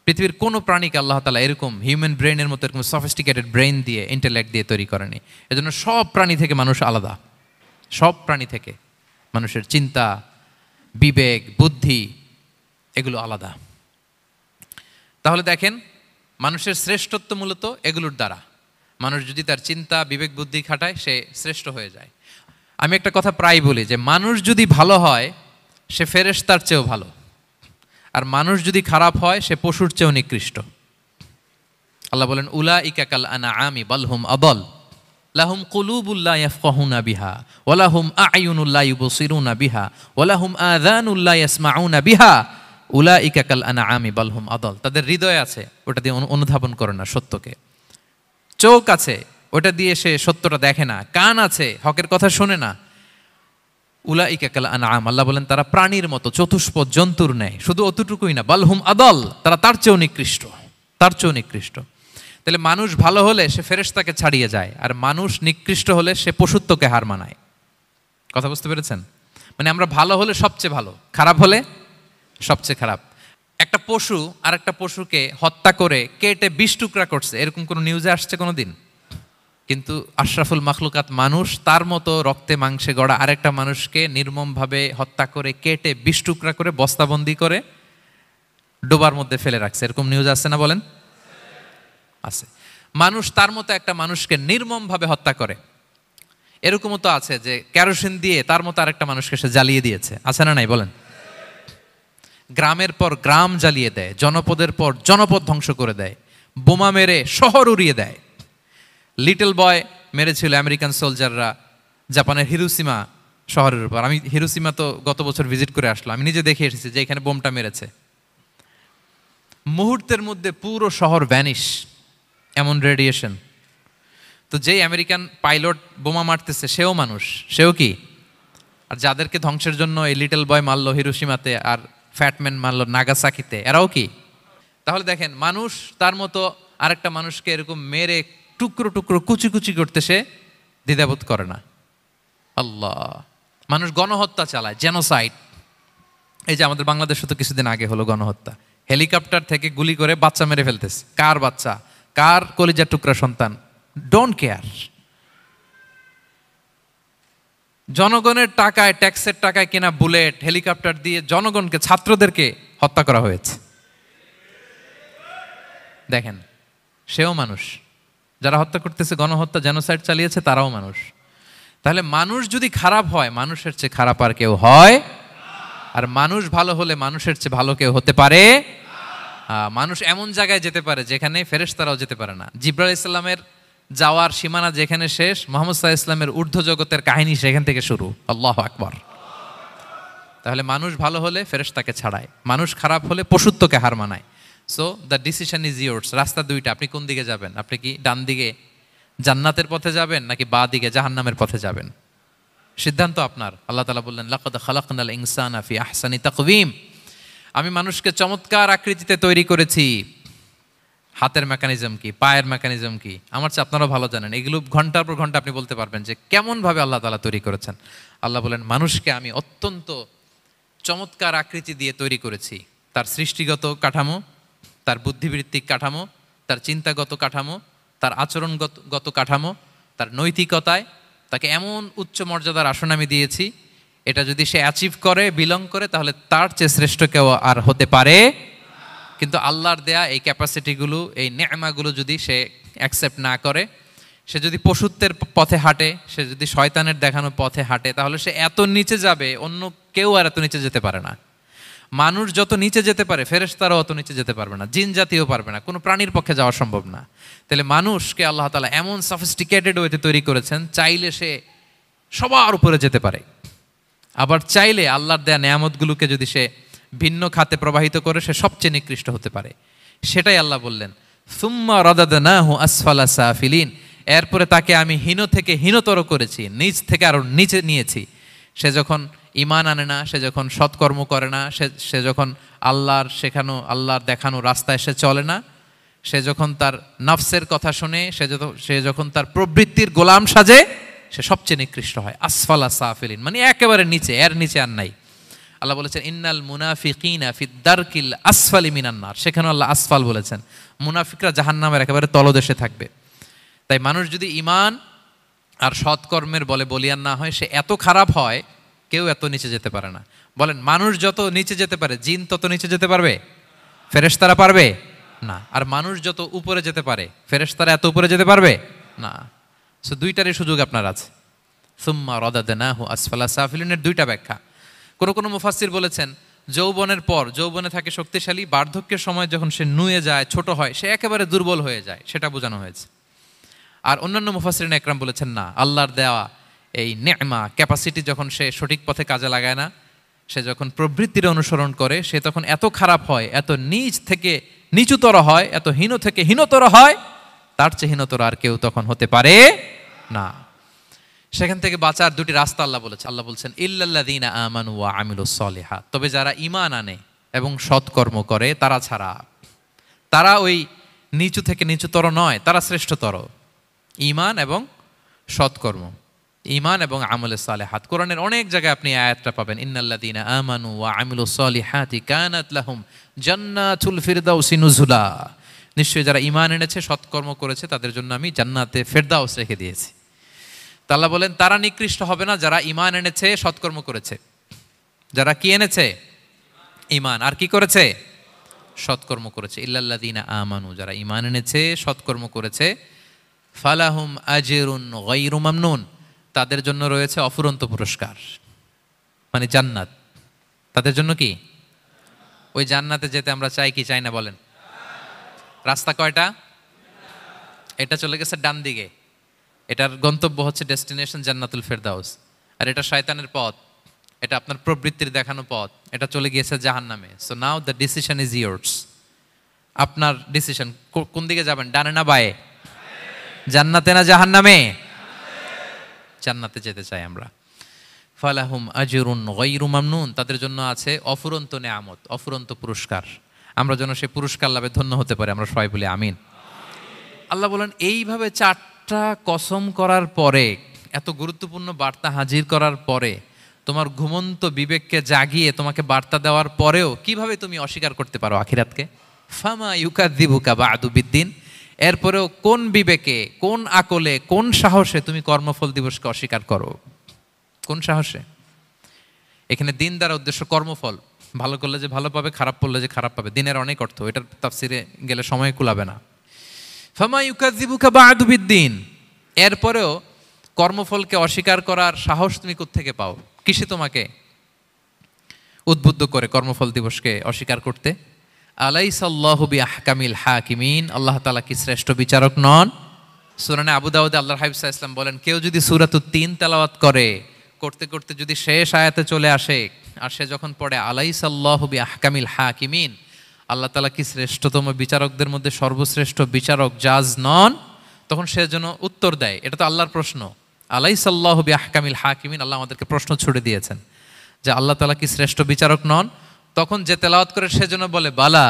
[SPEAKER 1] পৃথিবীর কোনো প্রাণীকে আল্লাহ তাআলা এরকম হিউম্যান ব্রেনের মতো এরকম সফিস্টিকেটেড ব্রেন দিয়ে, ইন্টেলেক্ট দিয়ে তৈরি করেনি। এজন্য সব প্রাণী থেকে মানুষ আলাদা। সব প্রাণী থেকে মানুষের চিন্তা, বিবেক, বুদ্ধি এগুলো আলাদা। তাহলে দেখেন, মানুষের শ্রেষ্ঠত্ব মূলত এগুলোর দ্বারা। মানুষ যদি তার চিন্তা, বিবেক, বুদ্ধি খাটায়, সে শ্রেষ্ঠ হয়ে যায়। আমি একটা কথা প্রায় বলি যে মানুষ যদি ভালো হয় সে ফেরেশতার চেয়েও ভালো, আর মানুষ যদি খারাপ হয় সে পশুর চেয়েও নিকৃষ্ট। আল্লাহ বলেন উলাইকা কাল আনআমি বাল হুম আদাল লাহুম কুলুবুল লা ইয়াফকাহুনা বিহা ওয়া লাহুম আ'য়ুনুল লা ইউবসিরুনা বিহা ওয়া লাহুম আযানুল লা ইয়াসমাউনা বিহা উলাইকা কাল আনআমি বাল হুম আদাল। তাদের হৃদয় আছে, ওটা দিয়ে অনুধাবন করে না সত্যকে। চোখ আছে, ওটা দিয়ে সে সত্যটা দেখে না। কান আছে, হকের কথা শোনে না। উলাইকা কাল আনআম, আল্লাহ বলেন তারা প্রাণীর মতো, চতুষ্পদ জন্তুর ন্যায়। শুধু অতটুকুই না, বালহুম আদাল, তারা তার চেয়েও নিকৃষ্ট, তার চেয়েও নিকৃষ্ট। তাহলে মানুষ ভালো হলে সে ফেরেশতাকে ছাড়িয়ে যায়, আর মানুষ নিকৃষ্ট হলে সে পশুত্বকে হার মানায়। কথা বুঝতে পেরেছেন? মানে আমরা ভালো হলে সবচেয়ে ভালো, খারাপ হলে সবচেয়ে খারাপ। একটা পশু আর একটা পশুকে হত্যা করে কেটে 20 টুকরা করছে, এরকম কোনো নিউজে আসছে কোনো দিন? কিন্তু আশরাফুল মাখলুকাত মানুষ তার মতো রক্তে মাংসে গড়া আরেকটা মানুষকে নির্মমভাবে হত্যা করে কেটে 20 টুকরা করে বস্তাবন্দি করে ডোবার মধ্যে ফেলে রাখছে, এরকম নিউজ আছে না বলেন? আছে। মানুষ তার মতো একটা মানুষকে নির্মমভাবে হত্যা করে, এরকমও তো আছে যে কেরোসিন দিয়ে তার মতো আরেকটা মানুষকে সে জ্বালিয়ে দিয়েছে, আছে না নাই বলেন? গ্রামের পর গ্রাম জ্বালিয়ে দেয়, জনপদের পর জনপদ ধ্বংস করে দেয়, বোমা মেরে শহর উড়িয়ে দেয়। লিটল বয় মেরেছিল আমেরিকান সোলজাররা জাপানের হিরোশিমা শহরের উপর। আমি হিরোশিমা তো গত বছর ভিজিট করে আসলাম, আমি নিজে দেখে এসেছি যে এখানে বোমটা মেরেছে। মুহূর্তের মধ্যে পুরো শহর ভ্যানিশ, এমন রেডিয়েশন। তো যেই আমেরিকান পাইলট বোমা মারতেছে সেও মানুষ, সেও কি? আর যাদেরকে ধ্বংসের জন্য এই লিটল বয় মারলো হিরোশিমাতে আর ফ্যাটম্যান মারলো নাগাসাকিতে, এরাও কি? তাহলে দেখেন, মানুষ তার মতো আরেকটা মানুষকে এরকম মেরে টুকরো টুকরো কুচি কুচি করতে সে দ্বিধাবোধ করে না। আল্লাহ, মানুষ গণহত্যা চালায়, জেনোসাইড। এই যে আমাদের বাংলাদেশে তো কিছুদিন আগে হলো গণহত্যা, হেলিকপ্টার থেকে গুলি করে বাচ্চা মেরে ফেলতেছে। কার বাচ্চা? কার কলিজার টুকরা সন্তান? Don't care. জনগণের টাকায়, ট্যাক্সের টাকায় কেনা বুলেট, হেলিকপ্টার দিয়ে জনগণকে, ছাত্রদেরকে হত্যা করা হয়েছে। দেখেন, সেও মানুষ। যারা হত্যা করতেছে, গণহত্যা, জেনোসাইড চালিয়েছে, তারাও মানুষ। তাহলে মানুষ যদি খারাপ হয়, মানুষের চেয়ে খারাপ আর কেউ হয়? আর মানুষ ভালো হলে মানুষের চেয়ে ভালো কেউ হতে পারে? মানুষ এমন জায়গায় যেতে পারে যেখানে ফেরেশতারাও যেতে পারে না। জিবরাইল ইসলামের যাওয়ার সীমানা যেখানে শেষ, মুহাম্মদ সাল্লাল্লাহু আলাইহি ওয়াসাল্লামের ঊর্ধ্ব জগতের কাহিনী সেখান থেকে শুরু। আল্লাহু আকবার। তাহলে মানুষ ভালো হলে ফেরেশতাকে ছাড়ায়, মানুষ খারাপ হলে পশুত্বকে হার মানায়। So the decision is yours. রাস্তা দুইটা, আপনি কোন দিকে যাবেন? আপনি কি ডান দিকে জান্নাতের পথে যাবেন নাকি বাঁ দিকে জাহান্নামের পথে যাবেন? সিদ্ধান্ত আপনার। আল্লাহ তাআলা বললেন, লাকাদ খালাকনাল ইনসানা ফি আহসানি তাকওয়িম। আমি মানুষকে চমৎকার আকৃতিতে তৈরি করেছি। হাতের মেকানিজম কি, পায়ের মেকানিজম কি, আমার চেয়ে আপনারাও ভালো জানেন। এগুলো ঘন্টার পর ঘন্টা আপনি বলতে পারবেন যে কেমনভাবে আল্লাহ তাআলা তৈরি করেছেন। আল্লাহ বলেন, মানুষকে আমি অত্যন্ত চমৎকার আকৃতি দিয়ে তৈরি করেছি। তার সৃষ্টিগত কাঠামো, তার বুদ্ধিবৃত্তিক কাঠামো, তার চিন্তাগত কাঠামো, তার আচরণগত কাঠামো, তার নৈতিকতায় তাকে এমন উচ্চ মর্যাদার আসন আমি দিয়েছি, এটা যদি সে অ্যাচিভ করে, বিলং করে, তাহলে তার চেয়ে শ্রেষ্ঠ কেউ আর হতে পারে। কিন্তু আল্লাহর দেয়া এই ক্যাপাসিটিগুলো, এই নেয়ামাগুলো যদি সে অ্যাকসেপ্ট না করে, সে যদি পশুত্বের পথে হাঁটে, সে যদি শয়তানের দেখানো পথে হাঁটে, তাহলে সে এত নিচে যাবে, অন্য কেউ আর এত নিচে যেতে পারে না। মানুষ যত নিচে যেতে পারে, ফেরেশতারাও অত নিচে যেতে পারবে না, জিন জাতিও পারবে না, কোনো প্রাণীর পক্ষে যাওয়া সম্ভব না। তাহলে মানুষকে আল্লাহ তাআলা এমন সফিস্টিকেটেড ওয়েতে তৈরি করেছেন, চাইলে সে সবার উপরে যেতে পারে। আবার চাইলে আল্লাহর দেয়া নেয়ামতগুলোকে যদি সে ভিন্ন খাতে প্রবাহিত করে, সে সবচেয়ে নিকৃষ্ট হতে পারে। সেটাই আল্লাহ বললেন, সুম্মা রাদাদনাহু আসফালা সাফিলিন। এরপরে তাকে আমি হীন থেকে হীনতর করেছি, নিচ থেকে আরো নিচে নিয়েছি। সে যখন ঈমান আনে না, সে যখন সৎকর্ম করে না, সে যখন আল্লাহর শেখানো, আল্লাহর দেখানো রাস্তায় সে চলে না, সে যখন তার নফসের কথা শোনে, সে যখন তার প্রবৃত্তির গোলাম সাজে, সে সবচেয়ে নিকৃষ্ট হয়। আসফালা সাফিলিন মানে একেবারে নিচে, এর নিচে আর নাই। আল্লাহ বলেছেন, ইন্নাল মুনাফিকিনা ফিদ দারকিল আসফালি মিনান নার। সেখানে আল্লাহ আসফাল বলেছেন। মুনাফিকরা জাহান্নামের একেবারে তলদেশে থাকবে। তাই মানুষ যদি ঈমান আর সৎকর্মের বলে বলিয়ান না হয়, সে এত খারাপ হয়, কেউ এত নিচে যেতে পারে না। বলেন, মানুষ যত নিচে যেতে পারে, জিন তত নিচে যেতে পারবে? ফেরেশতারা পারবে না। আর মানুষ যত উপরে যেতে পারে, ফেরেশতারা এত উপরে যেতে পারবে না। সো দুইটারই সুযোগ আপনার আছে। সুম্মা রাদাদনাহু আসফালা সাফিলিনের দুইটা ব্যাখ্যা। কোন মুফাসসির বলেছেন, যৌবনের পর, যৌবনে থাকে শক্তিশালী, বার্ধক্যের সময় যখন সে নুয়ে যায়, ছোট হয়, সে একেবারে দুর্বল হয়ে যায়, সেটা বোঝানো হয়েছে। আর অন্যান্য মুফাসসিরিন একরাম বলেছেন, না, আল্লাহর দেওয়া এই নেয়মা, ক্যাপাসিটি যখন সে সঠিক পথে কাজে লাগায় না, সে যখন প্রবৃত্তির অনুসরণ করে, সে তখন এত খারাপ হয়, এত নিচ থেকে নিচুতর হয়, এত হীন থেকে হীনতর হয়, তার চেয়ে হীনতর আর কেউ তখন হতে পারে না। সেখান থেকে বাঁচার দুটি রাস্তা আল্লাহ বলেছে। আল্লাহ বলছেন, ইল্লাল্লাযীনা আমানু ওয়া আমিলুস সলিহাত। তবে যারা ঈমান আনে এবং সৎকর্ম করে তারা ছাড়া। তারা ওই নিচু থেকে নিচুতর নয়, তারা শ্রেষ্ঠতর। ঈমান এবং সৎকর্ম। ঈমান এবং আমলে সালেহাত। কোরআনের অনেক জায়গায় আপনি আয়াতটা পাবেন, ইন্নাল্লাযীনা আমানু ওয়া আমিলুস সালিহাতি কানাত লাহুম জান্নাতুল ফিরদাউসি নুজুলা। নিশ্চয়ই যারা ঈমান এনেছে, সৎকর্ম করেছে, তাদের জন্য আমি জান্নাতে ফেরদাউস রেখে দিয়েছি। তো আল্লাহ বলেন তারা নিকৃষ্ট হবে না যারা ঈমান এনেছে, সৎকর্ম করেছে। যারা কি এনেছে? ঈমান। আর কি করেছে? সৎকর্ম করেছে। ইল্লাল্লাযীনা আমানু, যারা ঈমান এনেছে, সৎকর্ম করেছে, ফালাহুম আজরুন গায়রু মামনুন, তাদের জন্য রয়েছে অফুরন্ত পুরস্কার, মানে জান্নাত। তাদের জন্য কি? ওই জান্নাতে যেতে আমরা চাই কি চাই না বলেন? রাস্তা কয়টা? এটা চলে গেছে ডান দিকে, এটার গন্তব্য হচ্ছে ডেস্টিনেশন জান্নাতুল ফেরদাউস। আর এটা শয়তানের পথ, এটা আপনার প্রবৃত্তির দেখানো পথ, এটা চলে গিয়েছে জাহান্নামে। So now the decision is years. আপনার ডিসিশন, কোন দিকে যাবেন, ডানে না বায়ে? জান্নাতে না জাহান্নামে? জান্নাতে যেতে চাই আমরা। ফালাহুম আজরুন গায়রু মামনুন, তাদের জন্য আছে অফুরন্ত নেয়ামত, অফুরন্ত পুরস্কার। আমরা যেন সেই পুরস্কার লাভে ধন্য হতে পারি, আমরা সবাই বলি আমিন। আল্লাহ বলেন এইভাবে 4টা কসম করার পরে, এত গুরুত্বপূর্ণ বার্তা হাজির করার পরে, তোমার ঘুমন্ত বিবেককে জাগিয়ে তোমাকে বার্তা দেওয়ার পরেও কিভাবে তুমি অস্বীকার করতে পারো আখিরাতকে? ফামা ইউকাযযিবুকা বা'দু বিদ্দিন, এরপরেও কোন বিবেকে, কোন আকলে, কোন সাহসে তুমি কর্মফল দিবসকে অস্বীকার করো? কোন সাহসে? এখানে দিন দ্বারা উদ্দেশ্য কর্মফল। ভালো করলে যে ভালো পাবে, খারাপ করলে যে খারাপ পাবে, দিনের অনেক অর্থ, এটার তাফসিরে গেলে সময় কুলাবে না। ফামা ইউকাযযিবুকা বা'দু বিদ্দিন, এরপরেও কর্মফলকে অস্বীকার করার সাহস তুমি কোত্থেকে পাও? কিসে তোমাকে উদ্বুদ্ধ করে কর্মফল দিবসকে অস্বীকার করতে? আলাইসাল্লাহু বিআহকামিল হাকিমিন, আল্লাহ তাআলা কি শ্রেষ্ঠ বিচারক নন? সূরা আবু দাউদে আল্লাহর হাবিব সাল্লাল্লাহু আলাইহি ওয়াসাল্লাম বলেন, কেউ যদি সূরাতুত তিন তেলাওয়াত করে, করতে করতে যদি শেষ আয়াতে চলে আসে, আর সে যখন পড়ে আলাইসাল্লাহু বিআহকামিল হাকিমিন, আল্লাহ তাআলা কি শ্রেষ্ঠতম বিচারকদের মধ্যে সর্বশ্রেষ্ঠ বিচারক জাজ নন, তখন সে যেন উত্তর দেয়, এটা তো আল্লাহর প্রশ্ন। আলাইসাল্লাহু বিআহকামিল হাকিমিন, আল্লাহ আমাদেরকে প্রশ্ন ছুড়ে দিয়েছেন যে আল্লাহ তাআলা কি শ্রেষ্ঠ বিচারক নন। তখন যে তেলাওয়াত করে সে যেন বলে বালা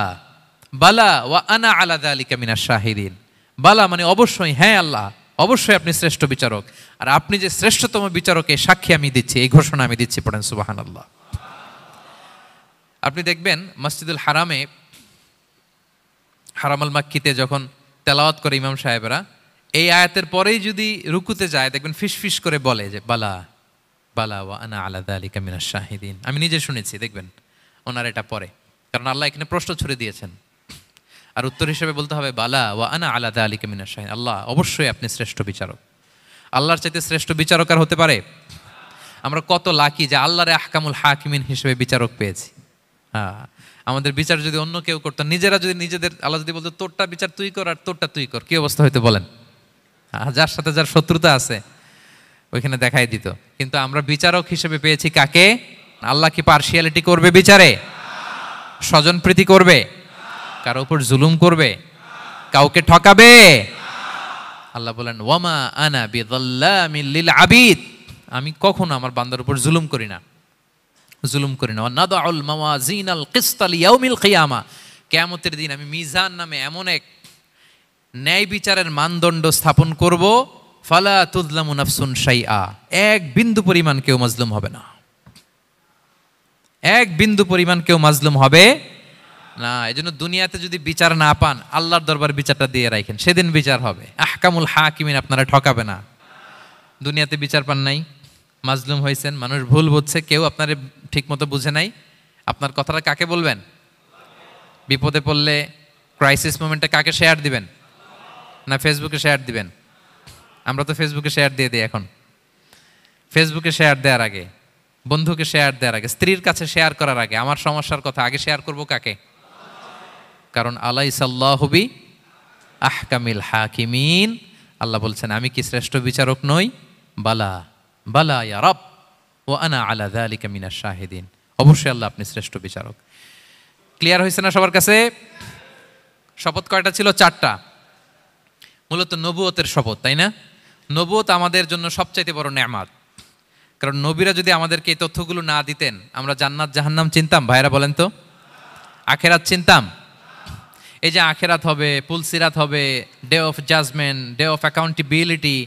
[SPEAKER 1] বালা ওয়া আনা আলা যালিকা মিনাশ শাহিদিন। বালা মানে অবশ্যই, হ্যাঁ আল্লাহ অবশ্যই আপনি শ্রেষ্ঠ বিচারক, আর আপনি যে শ্রেষ্ঠতম বিচারক এই সাক্ষী আমি দিচ্ছি, এই ঘোষণা আমি দিচ্ছি। পড়েন সুবহানাল্লাহ। আপনি দেখবেন মসজিদুল হারামে, হারামাল মাক্কিতে যখন তেলাওয়াত করে ইমাম সাহেবরা, এই আয়াতের পরেই যদি রুকুতে যায়, দেখবেন ফিসফিস করে বলে যে বালা বালা ওয়া আনা আলা যালিকা মিনাশ শাহিদিন। আমি নিজে শুনেছি, দেখবেন ওনার এটা পরে, কারণ আল্লাহ এখানে প্রশ্ন ছুড়ে দিয়েছেন, আর উত্তর হিসেবে বলতে হবে বালা ওয়া আনা আলা যালিকা মিনাশ শাহিদিন, আল্লাহ অবশ্যই আপনি শ্রেষ্ঠ বিচারক। আল্লাহর চাইতে শ্রেষ্ঠ বিচারক আর হতে পারে? আমরা কত লাকি যে আল্লাহর আহকামুল হাকিমিন হিসেবে বিচারক পেয়েছি। হ্যাঁ, আমাদের বিচার যদি অন্য কেউ করতো, নিজেরা যদি নিজেদের, আল্লাহ যদি বলতো তোরটা বিচার তুই কর আর তোরটা তুই কর, কি অবস্থা হয়তো বলেন? যার সাথে যার শত্রুতা আছে ওইখানে দেখাই দিত। কিন্তু আমরা বিচারক হিসেবে পেয়েছি কাকে? আল্লাহ কি পার্সিয়ালিটি করবে বিচারে? স্বজন প্রীতি করবে? কারো উপর জুলুম করবে? কাউকে ঠকাবে? আল্লাহ বলেন ওয়ামা আনা বিযাল্লামিল লিল আবিদ, আমি কখনো আমার বান্দার উপর জুলুম করি না, জুলুম করি না। নাদাউল মাওয়াজিনাল কিসতা লিয়াউমিল কিয়ামা, কিয়ামতের দিন আমি মিজান নামে এমন এক ন্যায় বিচারের মানদণ্ড স্থাপন করব, ফালা তুযলামু নাফসুন শাইআ, এক বিন্দু পরিমাণ কেউ মাজলুম হবে না, এক বিন্দু পরিমাণ কেউ মাজলুম হবে না। এজন্য দুনিয়াতে যদি বিচার না পান, আল্লাহর দরবার বিচারটা দিয়ে রাখেন, সেদিন বিচার হবে। আহকামুল হাকিমিন আপনারা ঠকাবে না। দুনিয়াতে বিচার পান নাই, মাজলুম হয়েছেন, মানুষ ভুল বুঝছে, কেউ আপনারে ঠিক মতো বুঝে নাই, আপনার কথাটা কাকে বলবেন? বিপদে পড়লে ক্রাইসিস মোমেন্টে কাকে শেয়ার দিবেন? না ফেসবুকে শেয়ার দিবেন? আমরা তো ফেসবুকে শেয়ার দিয়ে দিই এখন। ফেসবুকে শেয়ার দেওয়ার আগে, বন্ধুকে শেয়ার দেওয়ার আগে, স্ত্রীর কাছে শেয়ার করার আগে আমার সমস্যার কথা আগে শেয়ার করব কাকে? কারণ আলাইসাল্লাহু বি আহকামিল হাকিমিন, আল্লাহ বলছেন আমি কি শ্রেষ্ঠ বিচারক নই? বালা বালা ইয়া রব ওয়া আনা আলা যালিকা মিনাশ শাহিদিন, অবশ্যই আল্লাহ আপনি শ্রেষ্ঠ বিচারক। ক্লিয়ার হয়েছে না সবার কাছে? শপথ কয়টা ছিল? 4টা। মূলত নবুয়তের শপথ, তাই না? নবুয়ত আমাদের জন্য সবচাইতে বড় নেয়ামত, কারণ নবীরা যদি আমাদেরকে এই তথ্যগুলো না দিতেন, আমরা জান্নাত জাহান্নাম চিনতাম? ভাইরা বলেন তো, আখেরাত চিনতাম? এই যে আখেরাত হবে, পুলসিরাত হবে, day of judgement, day of accountability,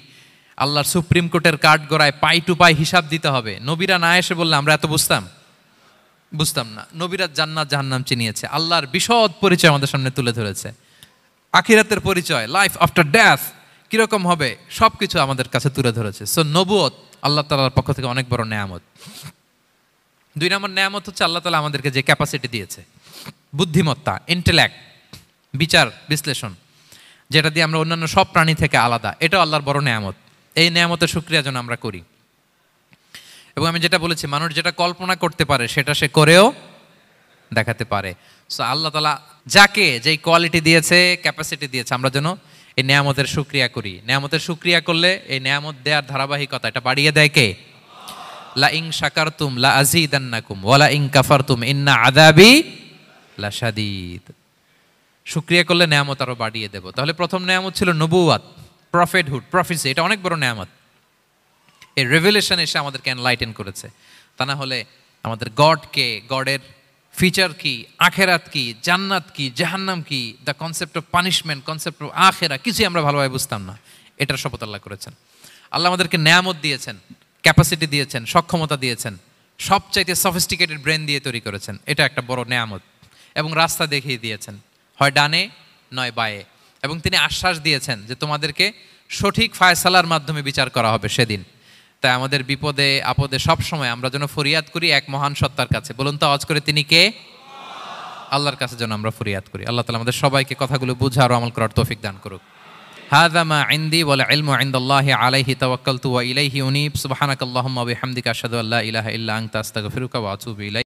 [SPEAKER 1] আল্লাহর সুপ্রিম কোর্টের কাঠ গড়ায় পাই টু পাই হিসাব দিতে হবে। নবীরা না এসে বললে আমরা এত বুঝতাম না। নবীরা জান্নাত জাহান্নাম চিনিয়েছে, আল্লাহর বিশদ পরিচয় আমাদের সামনে তুলে ধরেছে, আখিরাতের পরিচয়, লাইফ আফটার ডেথ কিরকম হবে সবকিছু আমাদের কাছে তুলে ধরেছে। সো নবুয়ত আল্লাহ তাআলার পক্ষ থেকে অনেক বড় নেয়ামত। 2 নম্বর নেয়ামত হচ্ছে আল্লাহ তাআলা আমাদেরকে যে ক্যাপাসিটি দিয়েছে, বুদ্ধিমত্তা, ইন্টেলেক্ট, বিচার বিশ্লেষণ, যেটা দিয়ে আমরা অন্যান্য সব প্রাণী থেকে আলাদা, এটাও আল্লাহর বড় নেয়ামত। এই নেয়ামতের শুকরিয়া যেন আমরা করি। এবং আমি যেটা বলেছি, মানুষ যেটা কল্পনা করতে পারে সেটা সে করেও দেখাতে পারে। সো আল্লাহ তাআলা যাকে যেই কোয়ালিটি দিয়েছে, ক্যাপাসিটি দিয়েছে, আমরা যেন এই নেয়ামতের শুকরিয়া করি। নেয়ামতের শুকরিয়া করলে এই নেয়ামত দেওয়ার ধারাবাহিকতা এটা বাড়িয়ে দেয় কে? লা ইন শাকারতুম লা আযীদান্নাকুম ওয়া লা ইন কাফারতুম ইন্না আযাবি লাশাদীদ। শুকরিয়া করলে নেয়ামত আরো বাড়িয়ে দেব। তাহলে প্রথম নেয়ামত ছিল নবুওয়াত, প্রফেটহুড, প্রফেসি, এটা অনেক বড় নেয়ামত। এই রেভেলেশন এসে আমাদেরকে এনলাইটেন করেছে। তা না হলে আমাদের গডকে, গডের ফিচার কি, আখেরাত কি, জান্নাত কি, জাহান্নাম কি, the concept of punishment, concept of আখেরা, কিছুই আমরা ভালোভাবে বুঝতাম না। এটার শপথ আল্লাহ করেছেন। আল্লাহ আমাদেরকে নেয়ামত দিয়েছেন, ক্যাপাসিটি দিয়েছেন, সক্ষমতা দিয়েছেন, সবচাইতে সফিস্টিকেটেড ব্রেন দিয়ে তৈরি করেছেন। এটা একটা বড় নেয়ামত। এবং রাস্তা দেখিয়ে দিয়েছেন, হয় ডানে নয় বায়ে। এবং তিনি আশ্বাস দিয়েছেন যে তোমাদেরকে সঠিক ফায়সালার মাধ্যমে বিচার করা হবে সেদিন। তাই আমাদের বিপদে আপদে সব সময় আমরা যেন ফরিয়াদ করি এক মহান সত্তার কাছে। বলুন তো আওয়াজ করে, তিনি কে? আল্লাহর কাছে যেন আমরা ফরিয়াদ করি। আল্লাহ তাআলা আমাদের সবাইকে কথাগুলো বুঝার ও আমল করার তৌফিক দান করুক। হাযা মা ইনদি ওয়াল ইলমু ইনদাল্লাহি আলাইহি তাওয়াক্কালতু ওয়া ইলাইহি উনীব। সুবহানাকাল্লাহুম্মা ওয়া বিহামদিকা আশহাদু আল্লা ইলাহা ইল্লা আনতা আস্তাগফিরুকা ওয়া আতুবু ইলাইক।